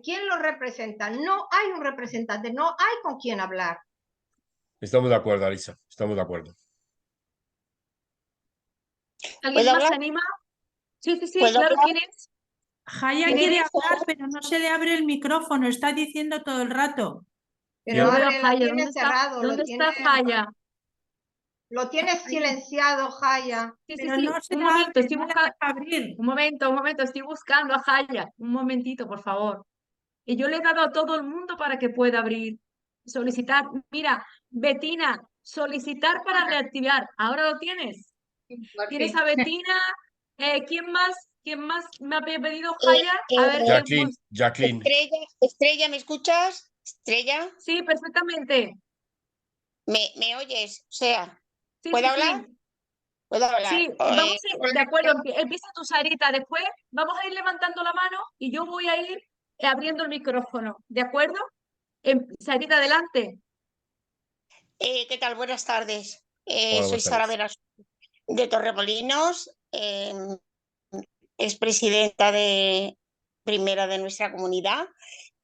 ¿Quién lo representa? No hay un representante, no hay con quién hablar. estamos de acuerdo, Alisa. Estamos de acuerdo. ¿Alguien ¿Puedo más se hablar? anima? Sí, sí, sí, ¿Puedo claro, hablar? ¿quién es? Jaya ¿Quién quiere es? hablar, pero no se le abre el micrófono, está diciendo todo el rato. Pero ¿Quién? Pero Ale, la Jaya, tiene cerrado, ¿dónde está Jaya? lo tiene silenciado, Jaya. Sí, sí, Pero sí, no se un le momento, abre, estoy no le buscando, deja abrir. un momento, estoy buscando a Jaya. Un momentito, por favor. Y yo le he dado a todo el mundo para que pueda abrir, solicitar. Mira, Betina, solicitar para reactivar. ¿Ahora lo tienes? ¿Tienes a Betina? ¿Quién más? ¿Quién más me había pedido Jaya? A ver, Jacqueline. Estrella, ¿me escuchas? Estrella, sí, perfectamente. ¿me oyes? O sea, Sí, ¿puedo sí, hablar? sí. ¿Puedo hablar? Sí, vamos a ir, de acuerdo, empieza tu Sarita, después vamos a ir levantando la mano y yo voy a ir abriendo el micrófono, ¿de acuerdo? Sarita, adelante. ¿Qué tal? Buenas tardes. Hola, Soy buenas Sara tardes. Veras de Torremolinos, expresidenta de primera de nuestra comunidad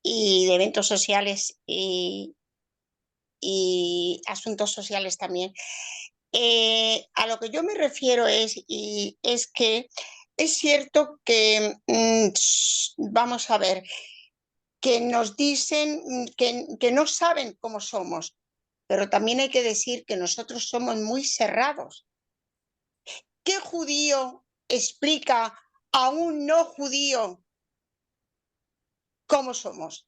y de eventos sociales y asuntos sociales también. A lo que yo me refiero es que es cierto que, vamos a ver, que nos dicen que no saben cómo somos, pero también hay que decir que nosotros somos muy cerrados. ¿Qué judío explica a un no judío cómo somos?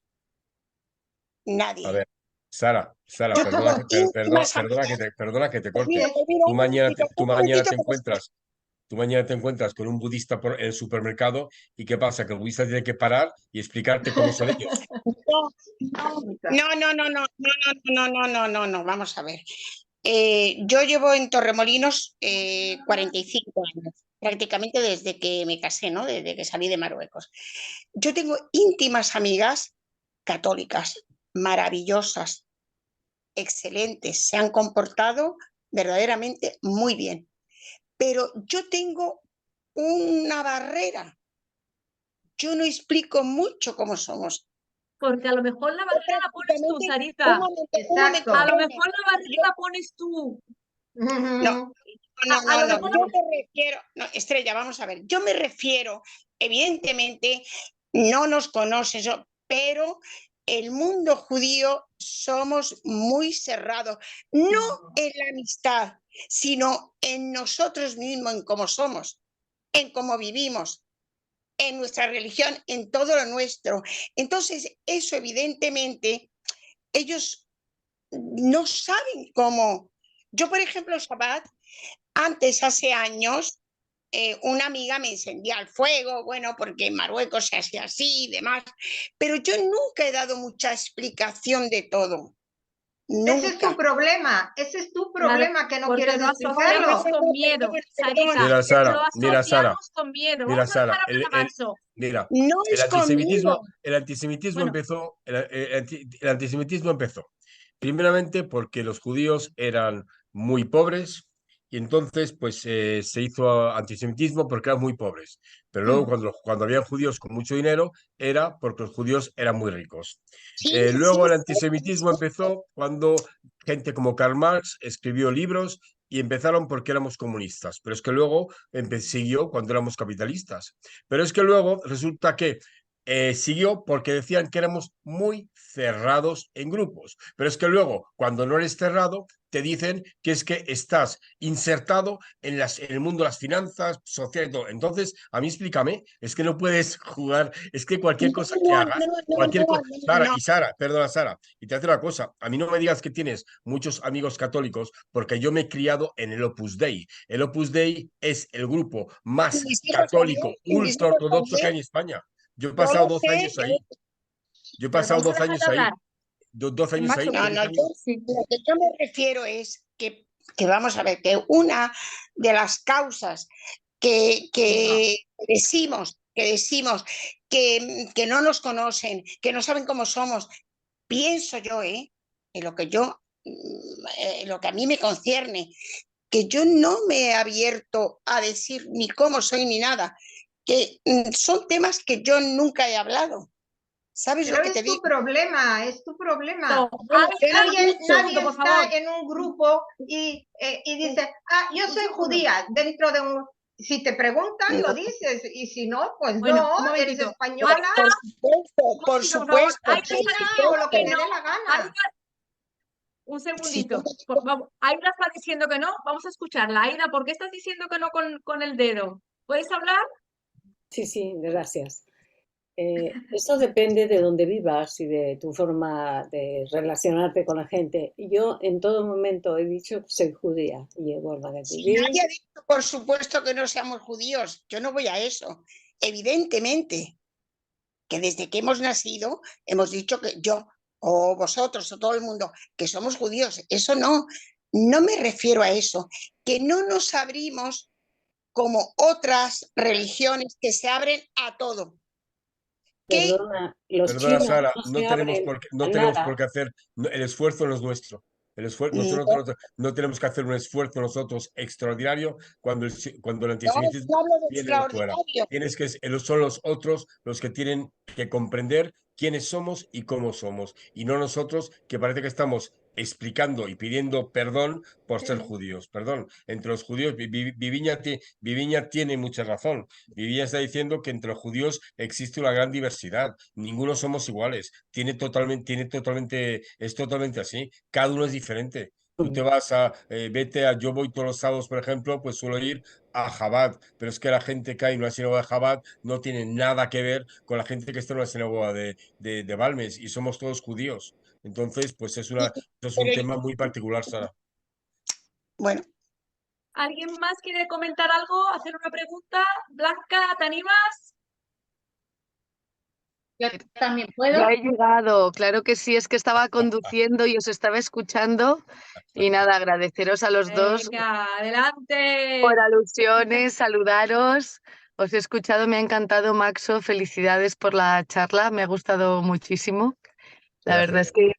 A Nadie. ver, Sara, Yo perdona tengo íntimas amigas. perdona que te corte. Mira, mira, Tú un mañana momentito, tú un mañana momentito, te encuentras, tú mañana te encuentras con un budista en el supermercado y ¿qué pasa? Que el budista tiene que parar y explicarte cómo son ellos. No, vamos a ver. Yo llevo en Torremolinos 45 años, prácticamente desde que me casé, ¿no? Desde que salí de Marruecos. Yo tengo íntimas amigas católicas, maravillosas, excelentes, se han comportado verdaderamente muy bien. Pero yo tengo una barrera. Yo no explico mucho cómo somos. Porque a lo mejor la barrera la pones tú, Prácticamente, Sarita. Exacto. A lo mejor la barrera la pones tú. No, A lo mejor yo me refiero, no, Estrella, vamos a ver, yo me refiero, evidentemente, no nos conoces, pero el mundo judío somos muy cerrados, no en la amistad, sino en nosotros mismos, en cómo somos, en cómo vivimos, en nuestra religión, en todo lo nuestro. Entonces, eso evidentemente, ellos no saben cómo. Yo, por ejemplo, Shabbat, antes, hace años, una amiga me encendía el fuego, bueno, porque en Marruecos se hacía así y demás, pero yo nunca he dado mucha explicación de todo. Ese es tu Nunca. problema, ese es tu Claro, problema que no porque quieres lo asociamos explicarlo. con miedo, Sarita. Mira, Lo Sara, asociamos con miedo. mira, Vamos a dejar Sara, hablar a Manso. mira, No es conmigo. el antisemitismo Bueno, empezó, el antisemitismo empezó primeramente porque los judíos eran muy pobres y entonces pues se hizo antisemitismo porque eran muy pobres. Pero luego cuando había judíos con mucho dinero era porque los judíos eran muy ricos. Sí, Luego el antisemitismo empezó cuando gente como Karl Marx escribió libros y empezaron porque éramos comunistas, pero es que luego siguió cuando éramos capitalistas. Pero es que luego resulta que siguió porque decían que éramos muy cerrados en grupos. Pero es que luego, cuando no eres cerrado, te dicen que es que estás insertado en el mundo de las finanzas, social y todo. Entonces, a mí explícame, es que no puedes jugar, es que cualquier cosa que hagas, cualquier cosa. Sara, y Sara, perdona, Sara, y te hace una cosa, a mí no me digas que tienes muchos amigos católicos, porque yo me he criado en el Opus Dei. El Opus Dei es el grupo más católico, ultra ortodoxo que hay en España. Yo he Yo pasado lo 12 sé, años ahí. Yo he pero pasado vamos a 12 dejar de años ahí. hablar. 12 años ahí. Macho, No, que sí. lo que yo me refiero es que vamos a ver, que una de las causas que decimos que no nos conocen, que no saben cómo somos, pienso yo, en lo que yo, lo que a mí me concierne, que yo no me he abierto a decir ni cómo soy ni nada, que son temas que yo nunca he hablado. ¿Sabes Pero lo que te es tu digo? problema, es tu problema. No, Bueno, Ángela, un Nadie segundo, por está favor. en un grupo y dice, ah, yo soy judía, dentro de un... Si te preguntan, lo dices, y si no, pues Bueno, no, un eres momentito. española, por Un momentito, por favor. supuesto, Aida China está diciendo o lo que que te no. dé la gana. Un Si tú- segundito. Aida está diciendo que no. Vamos a escucharla. Aida, ¿por qué estás diciendo que no con el dedo? ¿Puedes hablar? Sí, gracias. Eso depende de dónde vivas y de tu forma de relacionarte con la gente. Yo en todo momento he dicho que soy judía y llevo de si vivir. nadie ha dicho, por supuesto, que no seamos judíos, yo no voy a eso. Evidentemente, que desde que hemos nacido hemos dicho que yo, o vosotros, o todo el mundo, que somos judíos. Eso no me refiero a eso. Que no nos abrimos como otras religiones que se abren a todo. Que Perdona, los Perdona, chinos Sara, no se abren no a tenemos por nada. qué hacer, el esfuerzo no es nuestro. Nosotros no tenemos que hacer un esfuerzo nosotros extraordinario cuando el antisemitismo no hablo de viene de fuera. extraordinario. Son los otros los que tienen que comprender quiénes somos y cómo somos, y no nosotros, que parece que estamos explicando y pidiendo perdón por ser judíos. Perdón, entre los judíos, Viviña tiene mucha razón. Viviña está diciendo que entre los judíos existe una gran diversidad. Ninguno somos iguales. Es totalmente así. Cada uno es diferente. Tú te vas yo voy todos los sábados, por ejemplo, pues suelo ir a Chabad, pero es que la gente que hay en una sinagoga de Chabad no tiene nada que ver con la gente que está en una sinagoga de Balmes, y somos todos judíos. Entonces, pues eso es un Pero tema muy particular, Sara. bueno, ¿Alguien más quiere comentar algo? ¿Hacer una pregunta? Blanca, ¿te animas? Yo también puedo. Ya he llegado, claro que sí, es que estaba conduciendo y os estaba escuchando y nada, agradeceros a los dos Venga, adelante. por alusiones, saludaros. Os he escuchado, me ha encantado, Maxo, felicidades por la charla, me ha gustado muchísimo. La verdad es que,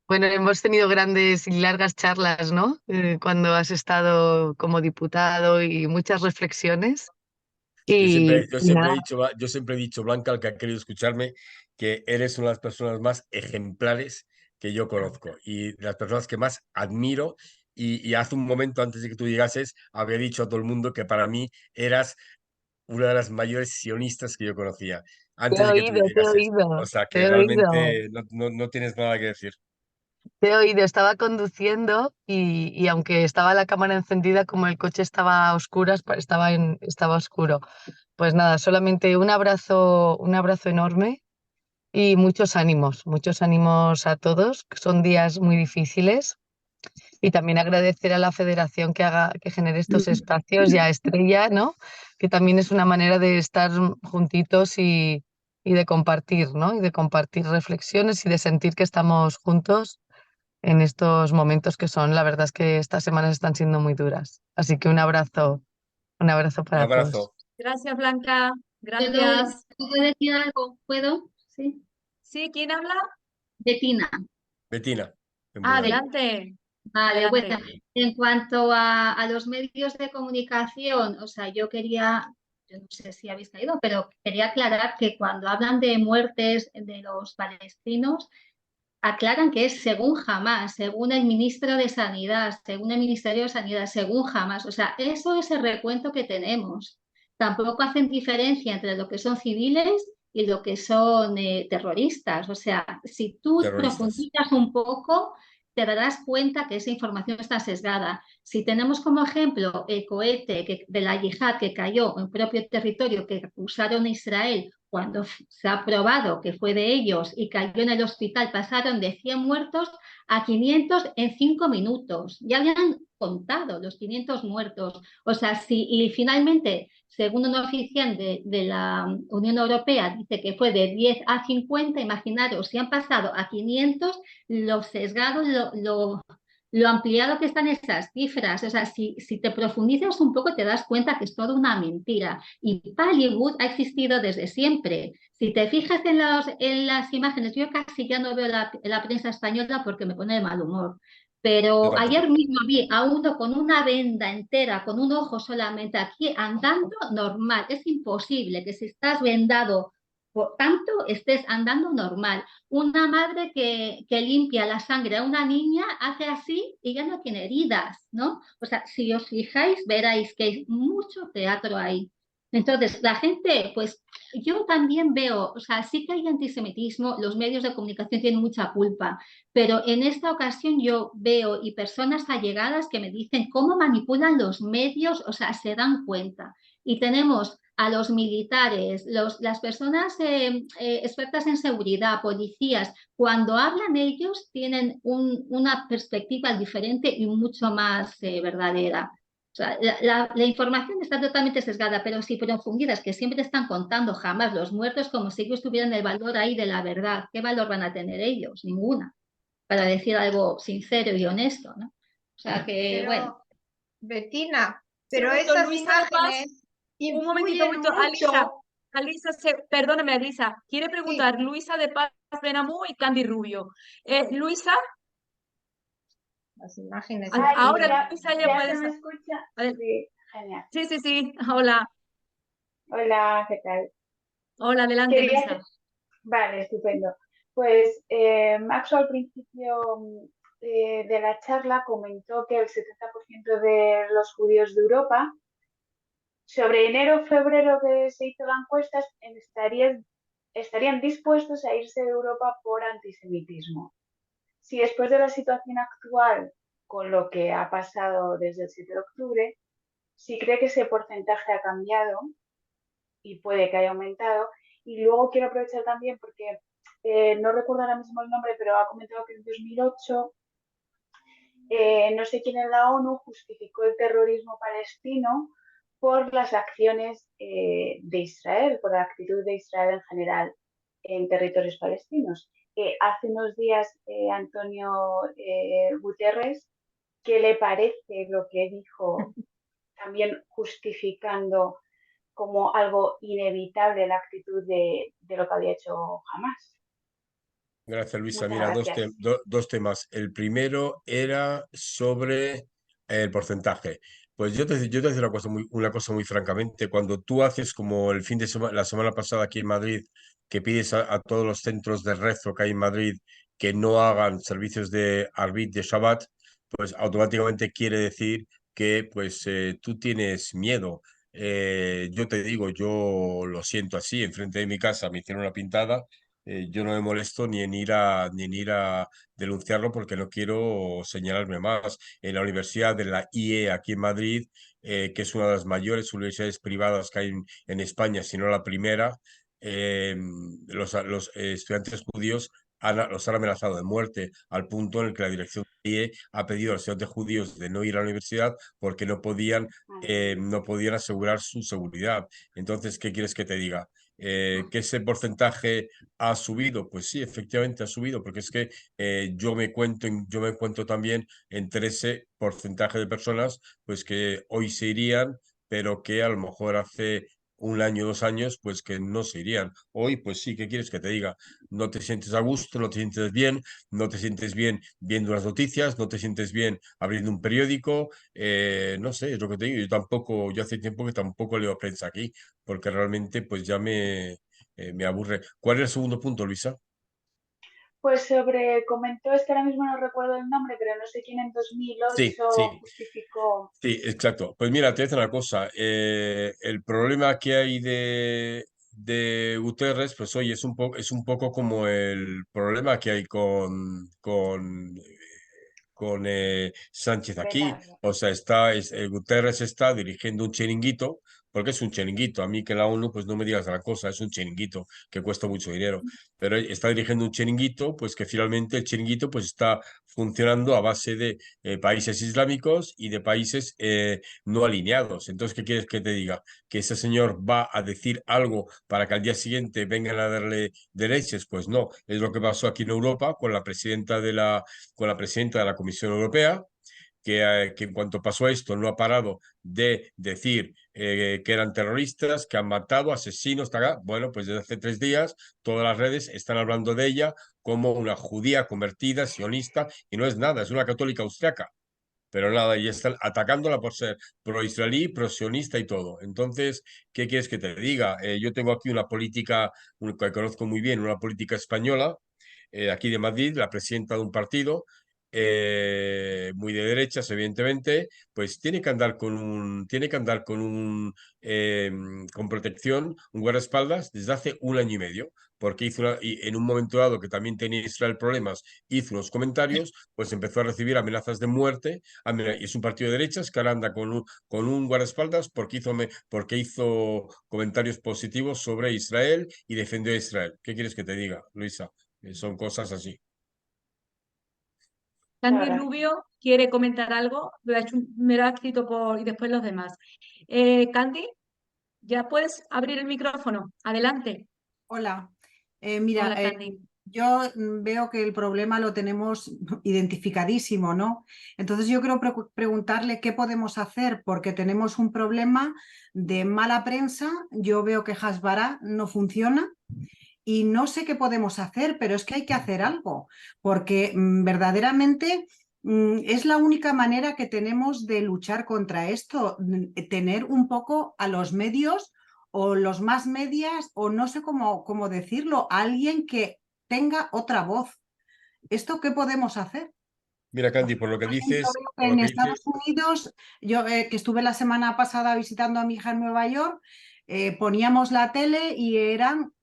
bueno, hemos tenido grandes y largas charlas, ¿no? Cuando has estado como diputado y muchas reflexiones. Y nada, Yo siempre he dicho, Blanca, al que ha querido escucharme, que eres una de las personas más ejemplares que yo conozco y de las personas que más admiro. Y hace un momento, antes de que tú llegases, había dicho a todo el mundo que para mí eras una de las mayores sionistas que yo conocía, te antes he de que tú oído, te he llegases. O oído, sea te que he oído. realmente no tienes nada que decir. Te he oído, estaba conduciendo y aunque estaba la cámara encendida, como el coche estaba a oscuras, estaba oscuro. Pues nada, solamente un abrazo enorme y muchos ánimos a todos, que son días muy difíciles. Y también agradecer a la federación que genere estos espacios y a Estrella, ¿no? Que también es una manera de estar juntitos y de compartir, ¿no? Y de compartir reflexiones y de sentir que estamos juntos en estos momentos que son, la verdad es que estas semanas están siendo muy duras. Así que un abrazo Un para todos. abrazo. Gracias, Blanca. ¿Puedo, Gracias. ¿puedo decir algo? ¿Puedo? Sí. Sí, ¿quién habla? Betina. Bettina. Adelante. Vale, Adelante. bueno, en cuanto a los medios de comunicación, o sea, yo no sé si habéis caído, pero quería aclarar que cuando hablan de muertes de los palestinos, aclaran que es según Hamás, según el ministro de Sanidad, según el Ministerio de Sanidad, según Hamás. O sea, eso es el recuento que tenemos. Tampoco hacen diferencia entre lo que son civiles y lo que son terroristas. O sea, si tú Terroristas. profundizas un poco, te darás cuenta que esa información está sesgada. Si tenemos como ejemplo el cohete de la yihad que cayó en propio territorio que acusaron a Israel cuando se ha probado que fue de ellos y cayó en el hospital, pasaron de 100 muertos a 500 en 5 minutos. Ya habían contado los 500 muertos. O sea, y finalmente, según un oficial de la Unión Europea, dice que fue de 10 a 50, imaginaros, si han pasado a 500, lo sesgado, lo ampliado que están esas cifras. O sea, si te profundizas un poco te das cuenta que es toda una mentira. Y Bollywood ha existido desde siempre. Si te fijas en las imágenes, yo casi ya no veo la prensa española porque me pone de mal humor. Yo Pero tampoco. ayer mismo vi a uno con una venda entera, con un ojo solamente aquí, andando normal. Es imposible que si estás vendado por tanto estés andando normal. Una madre que limpia la sangre a una niña hace así y ya no tiene heridas, ¿no? O sea, si os fijáis, veréis que hay mucho teatro ahí. Entonces, la gente, pues yo también veo, o sea, sí que hay antisemitismo, los medios de comunicación tienen mucha culpa, pero en esta ocasión yo veo y personas allegadas que me dicen cómo manipulan los medios, o sea, se dan cuenta. Y tenemos a los militares, las personas expertas en seguridad, policías, cuando hablan ellos tienen una perspectiva diferente y mucho más verdadera. O sea, la información está totalmente sesgada, pero si profundizas, que siempre están contando jamás los muertos como si ellos tuvieran el valor ahí de la verdad. ¿Qué valor van a tener ellos? Ninguna, para decir algo sincero y honesto, ¿no? O sea que, Pero, bueno. Bettina, Un pero segundo, esas Luisa de Paz. imágenes Un momentito, influyen Alisa, mucho. perdóname, Alisa, quiere Sí, preguntar Luisa de Paz Benamú y Candy Rubio. Luisa, las imágenes Ay, ahora influyen. Luisa ya ya se puedes. me escucha. Sí, genial. Sí, sí, sí, hola, Hola, ¿qué tal? hola, adelante, Quería hacer... Luisa. Vale, estupendo. Pues Maxo al principio de la charla comentó que el 70% de los judíos de Europa, sobre enero-febrero que se hizo la encuesta, estarían dispuestos a irse de Europa por antisemitismo. Si después de la situación actual, con lo que ha pasado desde el 7 de octubre, si cree que ese porcentaje ha cambiado y puede que haya aumentado. Y luego quiero aprovechar también porque no recuerdo ahora mismo el nombre, pero ha comentado que en 2008 no sé quién en la ONU justificó el terrorismo palestino por las acciones de Israel, por la actitud de Israel en general. en territorios palestinos. Hace unos días Antonio Guterres, ¿qué le parece lo que dijo, también justificando como algo inevitable la actitud de lo que había hecho Hamás? Gracias, Luisa. Muchas Mira, gracias. dos temas. El primero era sobre el porcentaje. Pues yo te decía una cosa muy francamente. Cuando tú haces como el fin de semana, la semana pasada aquí en Madrid, que pides a todos los centros de rezo que hay en Madrid que no hagan servicios de Arbit de Shabbat, pues automáticamente quiere decir que pues tú tienes miedo. Yo te digo, yo lo siento así, enfrente de mi casa me hicieron una pintada. Yo no me molesto ni en ir a denunciarlo porque no quiero señalarme más. En la Universidad de la IE aquí en Madrid, que es una de las mayores universidades privadas que hay en España, si no la primera, los estudiantes judíos los han amenazado de muerte al punto en el que la dirección de IE ha pedido a los estudiantes judíos de no ir a la universidad porque no podían asegurar su seguridad. Entonces, ¿qué quieres que te diga? Que ese porcentaje ha subido, pues sí, efectivamente ha subido, porque es que yo me cuento también entre ese porcentaje de personas pues que hoy se irían, pero que a lo mejor hace un año, 2 años, pues que no se irían. Hoy, pues sí, ¿qué quieres que te diga? No te sientes a gusto, no te sientes bien, no te sientes bien viendo las noticias, no te sientes bien abriendo un periódico, no sé, es lo que te digo. Yo hace tiempo que tampoco leo prensa aquí, porque realmente pues ya me aburre. ¿Cuál es el segundo punto, Luisa? Pues comentó, es que ahora mismo no recuerdo el nombre, pero no sé quién en Sí, 2008 sí, justificó. sí, exacto. Pues mira, te voy a decir una cosa. El problema que hay de Guterres, pues oye, es un poco como el problema que hay con Sánchez aquí. Belardo. O sea, Guterres está dirigiendo un chiringuito, porque es un chiringuito. A mí que la ONU, pues no me digas la cosa, es un chiringuito que cuesta mucho dinero. Pero él está dirigiendo un chiringuito, pues que finalmente el chiringuito pues está funcionando a base de países islámicos y de países no alineados. Entonces, ¿qué quieres que te diga? ¿Que ese señor va a decir algo para que al día siguiente vengan a darle derechos? Pues no, es lo que pasó aquí en Europa con la presidenta de la Comisión Europea, que en cuanto pasó esto no ha parado de decir que eran terroristas, que han matado, asesinos, bueno, pues desde hace 3 días todas las redes están hablando de ella como una judía convertida, sionista, y no es nada, es una católica austriaca. Pero nada, y están atacándola por ser pro-israelí, pro-sionista y todo. Entonces, ¿qué quieres que te diga? Yo tengo aquí una política, que conozco muy bien, una política española, aquí de Madrid, la presidenta de un partido, muy de derechas, evidentemente, pues tiene que andar con protección, un guardaespaldas desde hace un año y medio, porque y en un momento dado que también tenía Israel problemas, hizo unos comentarios, pues empezó a recibir amenazas de muerte. Y es un partido de derechas que ahora anda con un guardaespaldas porque hizo comentarios positivos sobre Israel y defendió a Israel. ¿Qué quieres que te diga, Luisa? Son cosas así. La Candy verdad. Rubio quiere comentar algo, me lo ha escrito y después los demás. Candy, ya puedes abrir el micrófono. Adelante. Hola, mira, Hola, Candy. yo veo que el problema lo tenemos identificadísimo, ¿no? Entonces yo quiero preguntarle qué podemos hacer porque tenemos un problema de mala prensa. Yo veo que Hasbara no funciona y no sé qué podemos hacer, pero es que hay que hacer algo porque verdaderamente es la única manera que tenemos de luchar contra esto, tener un poco a los medios o los más medias, o no sé cómo decirlo, alguien que tenga otra voz. ¿Esto qué podemos hacer? Mira, Candy, por lo que Por ejemplo, dices, veo por que lo en que Estados dices, Unidos, yo que estuve la semana pasada visitando a mi hija en Nueva York, poníamos la tele y eran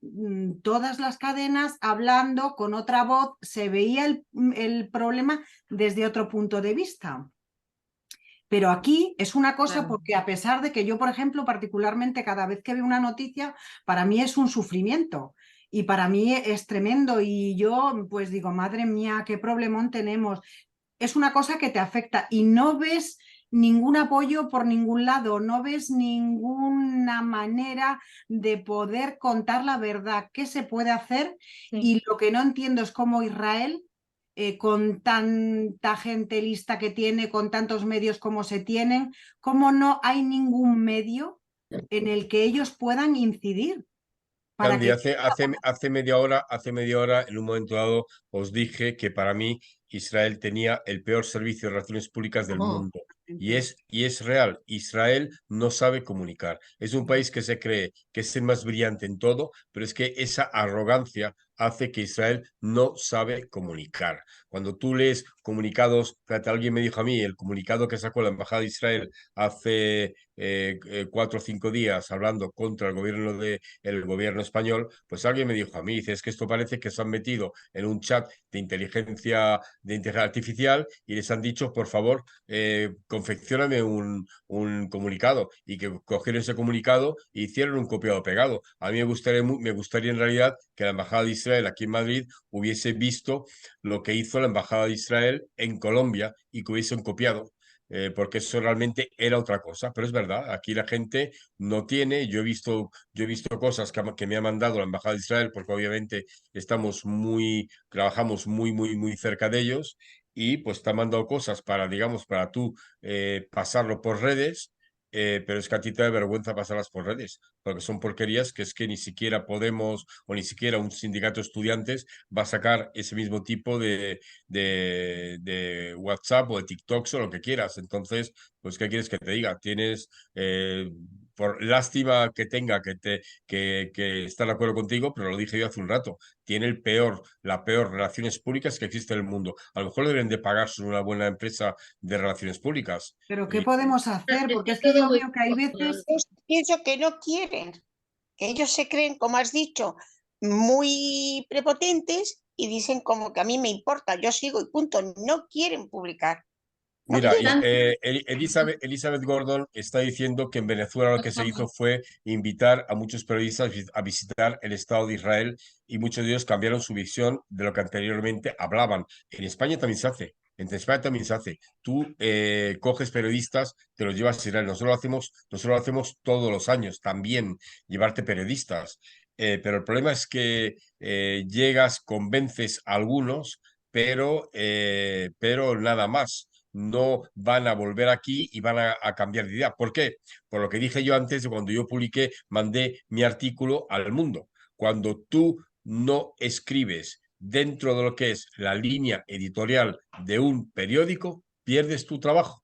todas las cadenas hablando con otra voz, se veía el problema desde otro punto de vista. Pero aquí es una cosa Claro. porque a pesar de que yo, por ejemplo, particularmente cada vez que veo una noticia, para mí es un sufrimiento y para mí es tremendo y yo pues digo, madre mía, qué problemón tenemos. Es una cosa que te afecta y no ves ningún apoyo por ningún lado, no ves ninguna manera de poder contar la verdad. ¿Qué se puede hacer? Sí. Y lo que no entiendo es cómo Israel, con tanta gente lista que tiene, con tantos medios como se tienen, cómo no hay ningún medio en el que ellos puedan incidir. Para Candy, que... hace media hora, en un momento dado, os dije que para mí Israel tenía el peor servicio de relaciones públicas del mundo. Y es real, Israel no sabe comunicar. Es un país que se cree que es el más brillante en todo, pero es que esa arrogancia hace que Israel no sabe comunicar. Cuando tú lees comunicados, fíjate, alguien me dijo a mí, el comunicado que sacó la Embajada de Israel hace 4 o 5 días hablando contra el gobierno español, pues alguien me dijo a mí, dice, es que esto parece que se han metido en un chat de inteligencia artificial y les han dicho, por favor, confeccióname un comunicado, y que cogieron ese comunicado e hicieron un copiado-pegado. A mí me gustaría en realidad que la Embajada de Israel aquí en Madrid hubiese visto lo que hizo la Embajada de Israel en Colombia y que hubiesen copiado. Porque eso realmente era otra cosa, pero es verdad, aquí la gente no tiene, yo he visto cosas que me ha mandado la Embajada de Israel, porque obviamente trabajamos muy cerca de ellos, y pues te han mandado cosas para, digamos, para tú pasarlo por redes, pero es que a ti te da vergüenza pasarlas por redes, porque son porquerías que es que ni siquiera Podemos o ni siquiera un sindicato de estudiantes va a sacar ese mismo tipo de WhatsApp o de TikToks o lo que quieras. Entonces, pues, ¿qué quieres que te diga? Tienes, por lástima que tenga que estar de acuerdo contigo, pero lo dije yo hace un rato, tiene la peor relaciones públicas que existe en el mundo. A lo mejor le deben de pagarse una buena empresa de relaciones públicas. Pero ¿qué podemos hacer? Porque es que yo veo que hay veces... Pienso que no quieren, que ellos se creen, como has dicho, muy prepotentes y dicen como que a mí me importa, yo sigo y punto, no quieren publicar. No Mira, quieren. Elizabeth Gordon está diciendo que en Venezuela lo que se hizo fue invitar a muchos periodistas a visitar el Estado de Israel, y muchos de ellos cambiaron su visión de lo que anteriormente hablaban. En España también se hace. En España también se hace. Tú coges periodistas, te los llevas a Israel. Nosotros lo hacemos todos los años también, llevarte periodistas. Pero el problema es que llegas, convences a algunos, pero nada más. No van a volver aquí y van a cambiar de idea. ¿Por qué? Por lo que dije yo antes, de cuando yo publiqué, mandé mi artículo al mundo. Cuando tú no escribes dentro de lo que es la línea editorial de un periódico, pierdes tu trabajo.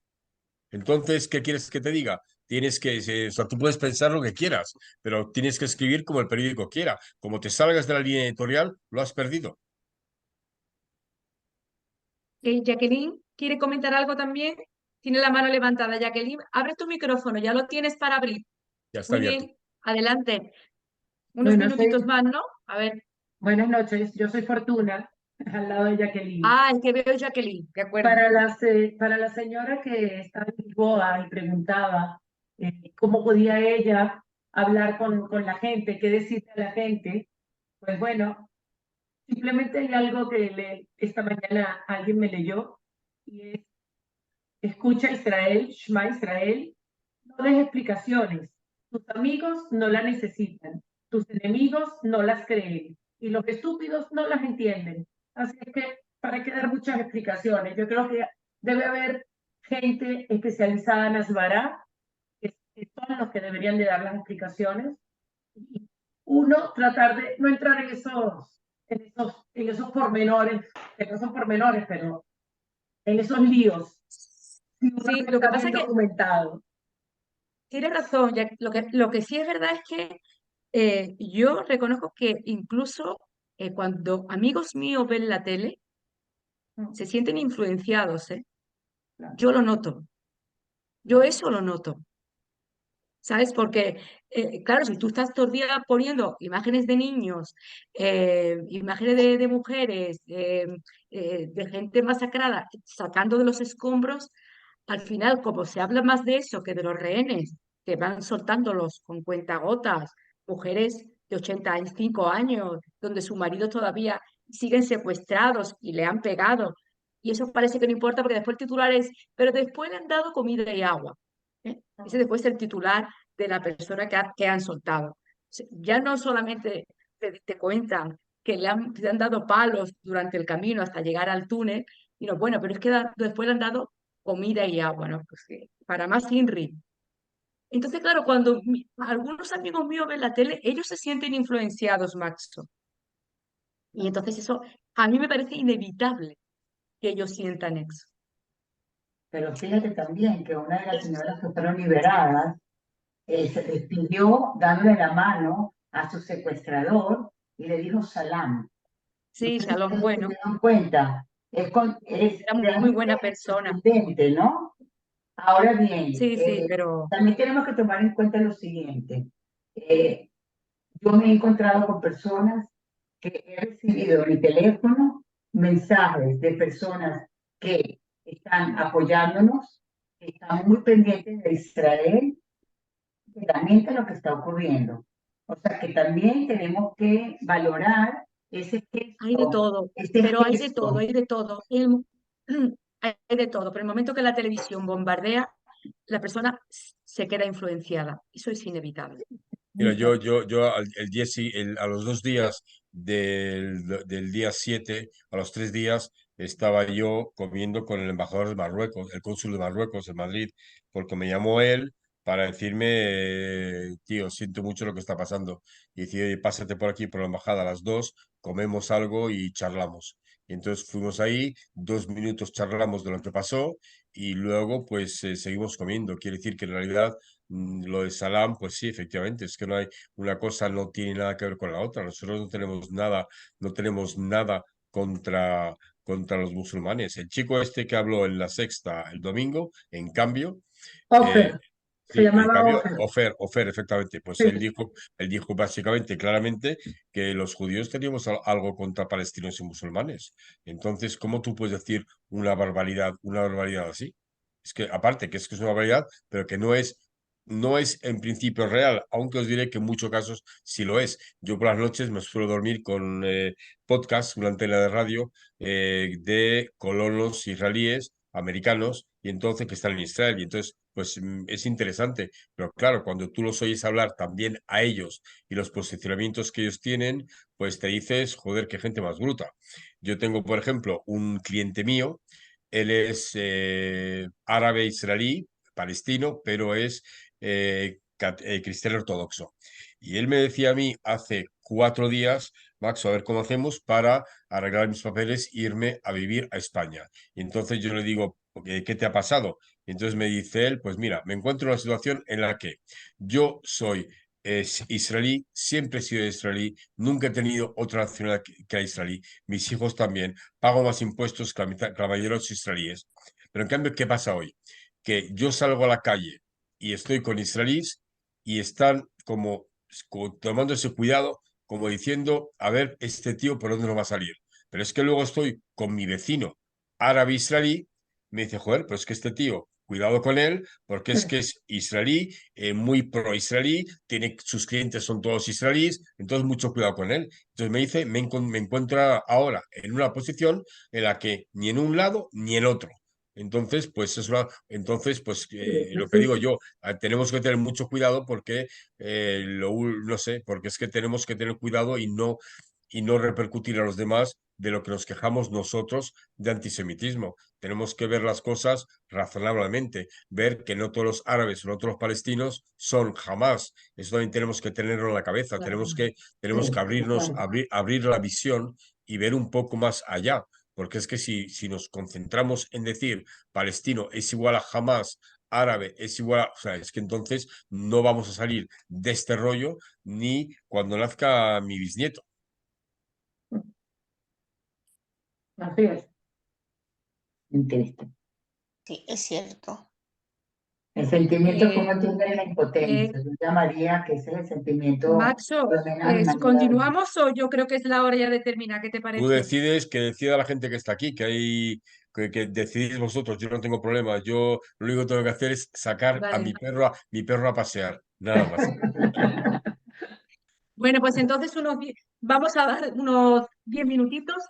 Entonces, ¿qué quieres que te diga? O sea, tú puedes pensar lo que quieras, pero tienes que escribir como el periódico quiera. Como te salgas de la línea editorial, lo has perdido. Jacqueline, ¿quiere comentar algo también? Tiene la mano levantada. Jacqueline, abre tu micrófono, ya lo tienes para abrir. Ya está Muy abierto. bien, adelante. Unos Bueno, minutitos más, ¿no? A ver. buenas noches, yo soy Fortuna, al lado de Jacqueline. Ah, es que veo Jacqueline, de acuerdo. Para la señora que estaba en Lisboa y preguntaba cómo podía ella hablar con la gente, qué decirle a la gente, pues bueno, simplemente hay algo que esta mañana alguien me leyó, y es: escucha Israel, Shema Israel, no des explicaciones. Tus amigos no la necesitan, tus enemigos no las creen y los estúpidos no las entienden. Así es que, ¿para qué dar muchas explicaciones? Yo creo que debe haber gente especializada en Asbará, que son los que deberían de dar las explicaciones. Y uno, tratar de no entrar en esos pormenores, que no son pormenores, pero en esos líos. Sí, lo que pasa es que documentado. tiene razón, lo que sí es verdad es que yo reconozco que incluso cuando amigos míos ven la tele, se sienten influenciados, ¿eh? Yo lo noto, yo eso lo noto, ¿sabes? Porque, claro, si tú estás todo el día poniendo imágenes de niños, imágenes de mujeres, de gente masacrada, sacando de los escombros, al final, como se habla más de eso que de los rehenes, que van soltándolos con cuentagotas, mujeres de 85 años, donde su marido todavía siguen secuestrados y le han pegado, Y eso parece que no importa porque después el titular es, pero después le han dado comida y agua. Ese después es el titular de la persona que han soltado. Ya no solamente te cuentan que le han dado palos durante el camino hasta llegar al túnel, y no, bueno, pero es que después le han dado comida y agua, ¿no? Pues, para más INRI. Entonces, claro, cuando algunos amigos míos ven la tele, ellos se sienten influenciados, Maxo. Y entonces eso a mí me parece inevitable que ellos sientan eso. Pero fíjate también que una de las señoras que fueron liberadas se despidió dándole la mano a su secuestrador y le dijo salam. Sí, No sé si Shalom, bueno, se dan cuenta. Es era muy realmente buena persona. contundente, ¿no? Ahora bien, Sí, sí, pero también tenemos que tomar en cuenta lo siguiente. Yo me he encontrado con personas que he recibido en mi teléfono mensajes de personas que están apoyándonos, que están muy pendientes de Israel, y también de lo que está ocurriendo. O sea que también tenemos que valorar ese hay de todo, pero hay de todo, hay de todo. Hay de todo, pero el momento que la televisión bombardea, la persona se queda influenciada. Eso es inevitable. Mira, a los 2 días del día 7, a los 3 días, estaba yo comiendo con el embajador de Marruecos, el cónsul de Marruecos en Madrid, porque me llamó él para decirme, tío, siento mucho lo que está pasando. Y decía, oye, pásate por aquí, por la embajada a las 2, comemos algo y charlamos. Y entonces fuimos ahí, 2 minutos charlamos de lo que pasó y luego pues seguimos comiendo. Quiere decir que en realidad lo de Salam, pues sí, efectivamente, es que no hay, una cosa no tiene nada que ver con la otra. Nosotros no tenemos nada contra los musulmanes. El chico este que habló en La Sexta el domingo, en cambio, Ofer, se sí, en llamaba cambio, Ofer. Ofer, efectivamente, pues Sí. él dijo básicamente, claramente, que los judíos teníamos algo contra palestinos y musulmanes. Entonces, ¿cómo tú puedes decir una barbaridad así? Es que, aparte, que es una barbaridad, pero que no es en principio real, aunque os diré que en muchos casos sí lo es. Yo por las noches me suelo dormir con podcast, una antena de radio de colonos israelíes, americanos, y entonces que están en Israel. Y entonces, pues es interesante. Pero claro, cuando tú los oyes hablar también a ellos y los posicionamientos que ellos tienen, pues te dices, joder, qué gente más bruta. Yo tengo, por ejemplo, un cliente mío, él es árabe israelí, palestino, pero es cristiano ortodoxo. Y él me decía a mí hace 4 días, Max, a ver cómo hacemos para arreglar mis papeles e irme a vivir a España. Y entonces yo le digo, ¿qué te ha pasado? Y entonces me dice él, pues mira, me encuentro en una situación en la que yo soy israelí, siempre he sido israelí, nunca he tenido otra nacionalidad que la israelí, mis hijos también, pago más impuestos que la mayoría de los israelíes. Pero en cambio, ¿qué pasa hoy? Que yo salgo a la calle y estoy con israelíes y están como tomando ese cuidado, como diciendo, a ver, este tío, ¿por dónde nos va a salir? Pero es que luego estoy con mi vecino árabe israelí, me dice, joder, pero es que este tío, cuidado con él, porque es que es israelí, muy pro-israelí, sus clientes son todos israelíes, entonces mucho cuidado con él. Entonces me dice, me encuentro ahora en una posición en la que ni en un lado ni en otro. Entonces, pues lo que digo yo, tenemos que tener mucho cuidado porque no sé, porque es que tenemos que tener cuidado y no repercutir a los demás de lo que nos quejamos nosotros de antisemitismo. Tenemos que ver las cosas razonablemente, ver que no todos los árabes o no todos los palestinos son jamás. Eso también tenemos que tenerlo en la cabeza. Tenemos que abrir la visión y ver un poco más allá. Porque es que si nos concentramos en decir palestino es igual a Hamas, árabe es igual a... O sea, es que entonces no vamos a salir de este rollo ni cuando nazca mi bisnieto. Así es. Interesante. Sí, es cierto. El sentimiento como tú de la impotencia, yo llamaría que ese es el sentimiento, Maxo, por lo menos a mi manera de ver. ¿continuamos o yo creo que es la hora ya de terminar? ¿Qué te Tú parece? decides, que decida la gente que está aquí, que decidís vosotros, yo no tengo problema. Yo lo único que tengo que hacer es sacar a Vale. mi perro a pasear, nada más. Bueno, pues entonces vamos a dar unos 10 minutitos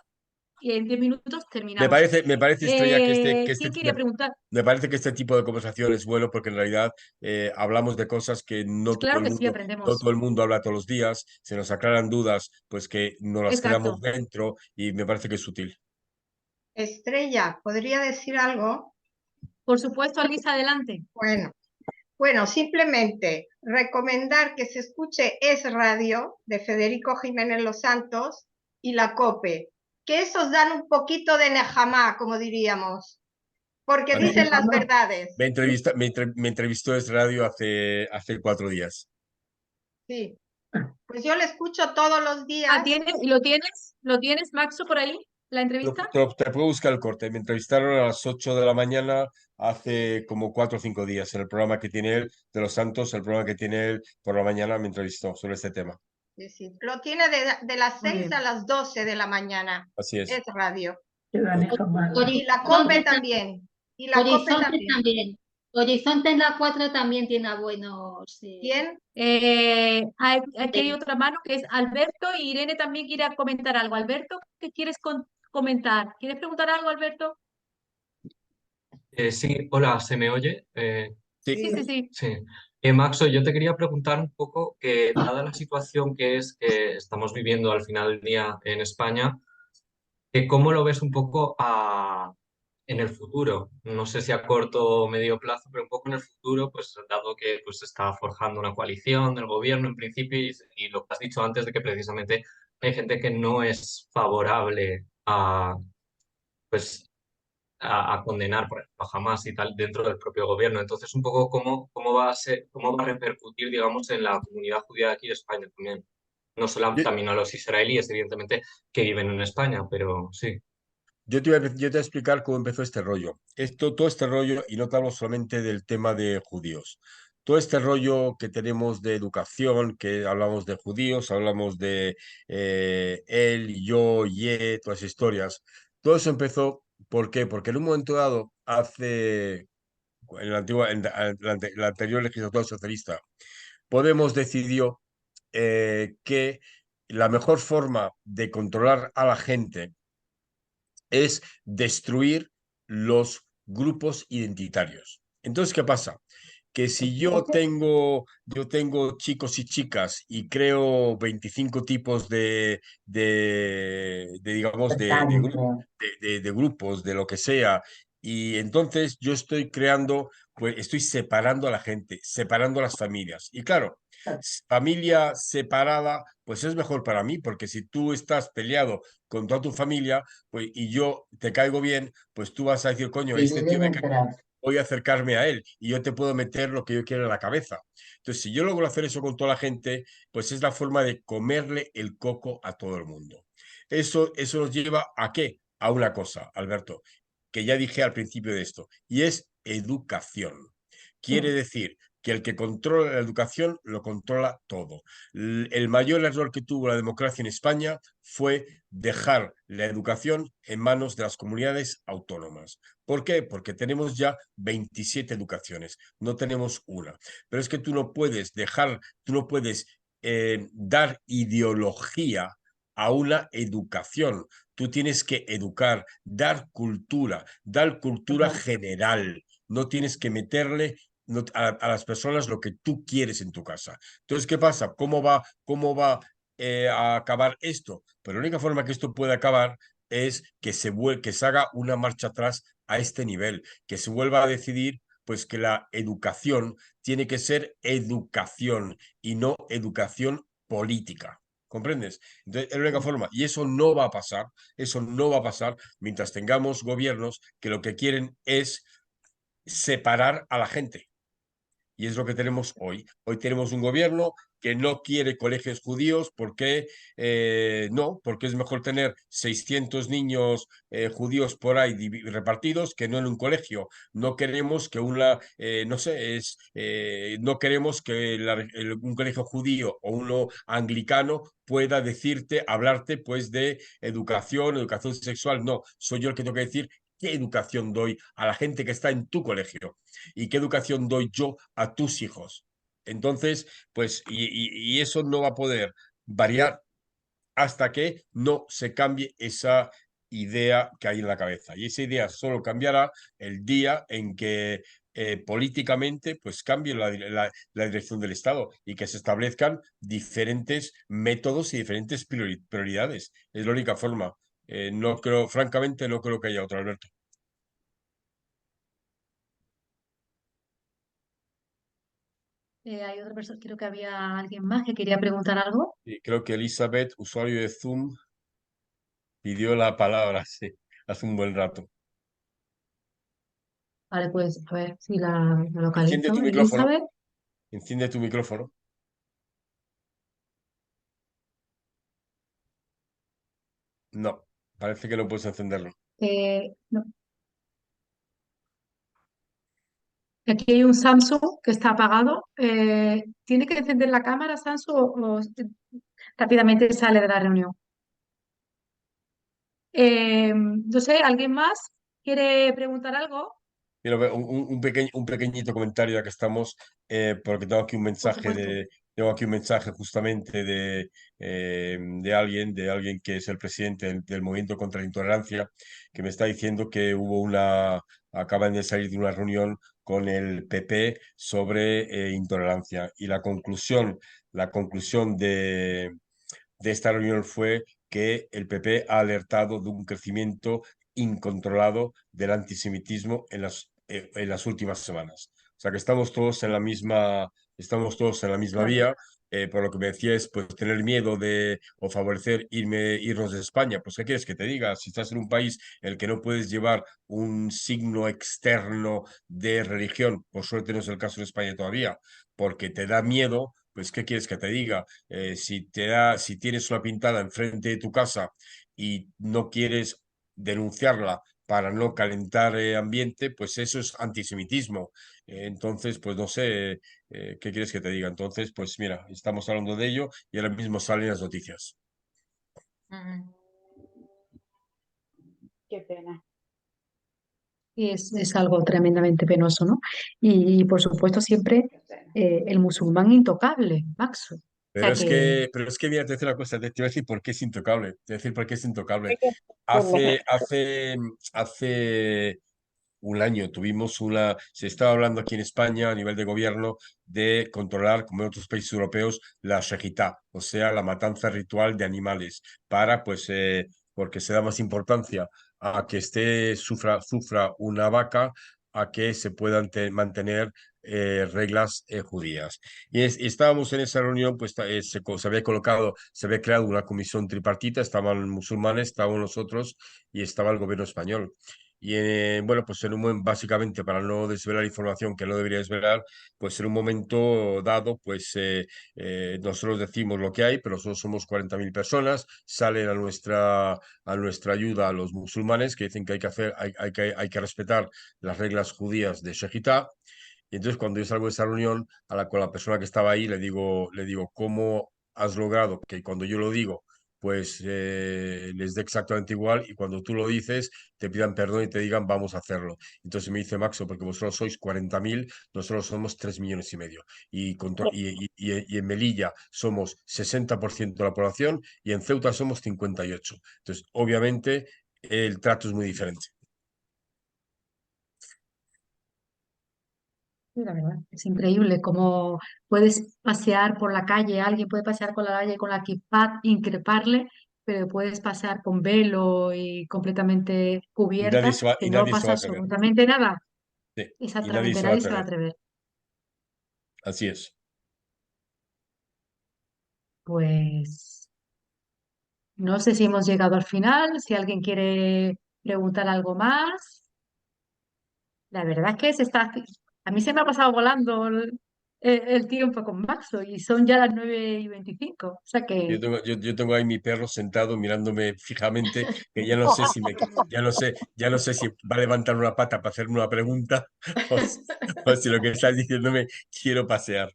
y en 10 minutos terminamos. Me parece, Estrella, ¿Quién quería preguntar? me parece que este tipo de conversación es bueno porque en realidad hablamos de cosas que no Claro que sí, aprendemos. todo el mundo habla todos los días, se nos aclaran dudas, pues que nos las quedamos Exacto. dentro y me parece que es útil. Estrella, ¿podría decir algo? Por supuesto, Alisa, adelante. Bueno, simplemente recomendar que se escuche Es Radio de Federico Jiménez Los Santos y la COPE, que esos dan un poquito de nejamá, como diríamos, porque dicen las verdades. Me entrevistó Es Radio hace 4 días. Sí, pues yo le escucho todos los días. ¿Lo tienes, Maxo, por ahí, la entrevista? Te puedo buscar el corte. Me entrevistaron a las 8 de la mañana hace como 4 o 5 días en el programa que tiene él de Los Santos, el programa que tiene él por la mañana me entrevistó sobre este tema. Sí, sí. Lo tiene de las 6 a las 12 de la mañana. Así es. Es Radio. Horizonte Y la COPE también. Y la COPE también. Horizonte en la 4 también tiene buenos. ¿Quién? Aquí hay otra mano que es Alberto y Irene también quiere comentar algo. Alberto, ¿qué quieres comentar? ¿Quieres preguntar algo, Alberto? Sí, hola, ¿se me oye? Sí. Maxo, yo te quería preguntar un poco que, dada la situación que estamos viviendo al final del día en España, que ¿cómo lo ves un poco en el futuro? No sé si a corto o medio plazo, pero un poco en el futuro, pues dado que pues, se está forjando una coalición del gobierno en principio y lo que has dicho antes de que precisamente hay gente que no es favorable pues, a condenar, por ejemplo, a Hamás y tal dentro del propio gobierno. Entonces, un poco cómo va a repercutir, digamos, en la comunidad judía de aquí de España también. No solo también a los israelíes, evidentemente, que viven en España, pero sí. Yo te voy a explicar cómo empezó este rollo. Todo este rollo, y no te hablo solamente del tema de judíos. Todo este rollo que tenemos de educación, que hablamos de judíos, hablamos de él, yo, todas esas historias. Todo eso empezó, ¿por qué? Porque en un momento dado, la anterior legislatura socialista, Podemos decidió que la mejor forma de controlar a la gente es destruir los grupos identitarios. Entonces, ¿qué pasa? Que si yo tengo chicos y chicas y creo 25 tipos digamos, de grupos, de lo que sea, y entonces yo estoy creando, pues estoy separando a la gente, separando a las familias. Y claro, familia separada, pues es mejor para mí, porque si tú estás peleado con toda tu familia, pues, y yo te caigo bien, pues tú vas a decir, coño, este tío me cae bien, voy a acercarme a él y yo te puedo meter lo que yo quiera en la cabeza. Entonces, si yo logro hacer eso con toda la gente, pues es la forma de comerle el coco a todo el mundo. Eso nos lleva a qué? A una cosa, Alberto, que ya dije al principio de esto, y es educación. Quiere decir que el que controla la educación lo controla todo. El mayor error que tuvo la democracia en España fue dejar la educación en manos de las comunidades autónomas. ¿Por qué? Porque tenemos ya 27 educaciones, no tenemos una. Pero es que tú no puedes dar ideología a una educación. Tú tienes que educar, dar cultura general. No tienes que meterle a las personas lo que tú quieres en tu casa. Entonces, ¿qué pasa? ¿Cómo va a acabar esto? Pero la única forma que esto puede acabar es que se haga una marcha atrás a este nivel, que se vuelva a decidir pues que la educación tiene que ser educación y no educación política. ¿Comprendes? Entonces, es la única forma. Y eso no va a pasar mientras tengamos gobiernos que lo que quieren es separar a la gente. Y es lo que tenemos hoy. Hoy tenemos un gobierno que no quiere colegios judíos. ¿Por qué? No, porque es mejor tener 600 niños judíos por ahí repartidos que no en un colegio. No queremos que no queremos que un colegio judío o uno anglicano pueda hablarte pues de educación sexual. No, soy yo el que tengo que decir qué educación doy a la gente que está en tu colegio y qué educación doy yo a tus hijos. Entonces, pues, y eso no va a poder variar hasta que no se cambie esa idea que hay en la cabeza. Y esa idea solo cambiará el día en que políticamente pues cambie la dirección del Estado y que se establezcan diferentes métodos y diferentes prioridades. Es la única forma. No creo, francamente, no creo que haya otra, Alberto. Hay otra persona, creo que había alguien más que quería preguntar algo. Y creo que Elizabeth, usuario de Zoom, pidió la palabra, sí, hace un buen rato. Vale, pues a ver si la Enciende localizo. tu micrófono. Elizabeth. Enciende tu micrófono. No, parece que no puedes encenderlo. No. Aquí hay un Samsung que está apagado. ¿Tiene que encender la cámara, Samsung, o rápidamente sale de la reunión? No sé, ¿alguien más quiere preguntar algo? Mira, un pequeñito comentario ya que estamos, porque tengo aquí un Por mensaje supuesto. tengo aquí un mensaje justamente de alguien que es el presidente del Movimiento contra la Intolerancia, que me está diciendo que acaban de salir de una reunión con el PP sobre intolerancia. Y la conclusión de esta reunión fue que el PP ha alertado de un crecimiento incontrolado del antisemitismo en las últimas semanas. O sea que estamos todos en la misma Claro. vía. Por lo que me decías, pues tener miedo o favorecer irnos de España. Pues, ¿qué quieres que te diga? Si estás en un país en el que no puedes llevar un signo externo de religión, por suerte no es el caso en España todavía, porque te da miedo, pues, ¿qué quieres que te diga? Si tienes una pintada enfrente de tu casa y no quieres denunciarla para no calentar ambiente, pues eso es antisemitismo. Entonces, pues no sé, ¿qué quieres que te diga? Entonces, pues mira, estamos hablando de ello y ahora mismo salen las noticias. Qué pena. Y es algo tremendamente penoso, ¿no? Y por supuesto siempre el musulmán intocable, Maxo. O sea que Pero es que, mira, te voy a decir una cosa, te voy a decir por qué es intocable. Te voy a decir por qué es intocable. Hay que Hace, hace, hace un año se estaba hablando aquí en España a nivel de gobierno de controlar, como en otros países europeos, la shejitá, o sea, la matanza ritual de animales, porque se da más importancia a que sufra una vaca, a que se puedan mantener reglas judías. Y estábamos en esa reunión, pues se había creado una comisión tripartita, estaban musulmanes, estábamos nosotros y estaba el gobierno español. Y bueno, pues básicamente para no desvelar información que no debería desvelar, pues en un momento dado, nosotros decimos lo que hay, pero nosotros somos 40.000 personas, salen a nuestra ayuda a los musulmanes que dicen que hay que respetar las reglas judías de Shejitá. Y entonces cuando yo salgo de esa reunión, con la persona que estaba ahí, le digo, ¿cómo has logrado que cuando yo lo digo, pues les dé exactamente igual y cuando tú lo dices, te pidan perdón y te digan, vamos a hacerlo? Entonces me dice Maxo, porque vosotros sois 40.000, nosotros somos 3,5 millones. Y en Melilla somos 60% de la población y en Ceuta somos 58%. Entonces, obviamente, el trato es muy diferente. sí, la verdad, es increíble cómo puedes pasear por la calle, alguien puede pasear por la calle con la kipá, increparle, pero puedes pasar con velo y completamente Y nadie cubierta, se va, que y no nadie se va pasa a atrever. absolutamente nada. Sí, y nadie Exactamente, se va a nadie se va a atrever. atrever. Así es. Pues no sé si hemos llegado al final, si alguien quiere preguntar algo más. La verdad es que a mí se me ha pasado volando el tiempo con Maxo y son ya las 9:25. O sea que Yo tengo ahí mi perro sentado mirándome fijamente, que ya no sé si va a levantar una pata para hacerme una pregunta o si lo que está diciéndome quiero pasear.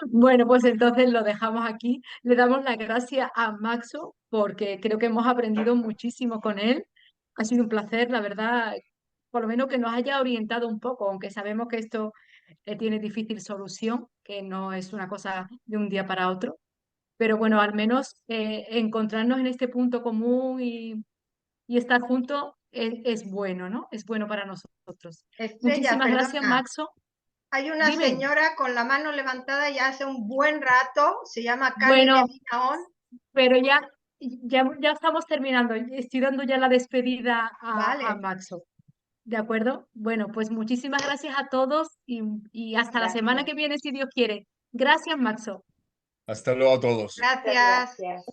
bueno, pues entonces lo dejamos aquí. Le damos las gracias a Maxo porque creo que hemos aprendido muchísimo con él. Ha sido un placer, la verdad, por lo menos que nos haya orientado un poco, aunque sabemos que esto tiene difícil solución, que no es una cosa de un día para otro. Pero bueno, al menos encontrarnos en este punto común y estar juntos es bueno, ¿no? Es bueno para nosotros. Estrella, Muchísimas gracias, perdona. Maxo. Hay una Dime. señora con la mano levantada ya hace un buen rato, se llama Carmen Bueno, Minaón. pero ya estamos terminando. Estoy dando ya la despedida a Vale. Maxo. ¿De acuerdo? Bueno, pues muchísimas gracias a todos y hasta la semana que viene, si Dios quiere. Gracias, Maxo. Hasta luego a todos. Gracias. Gracias.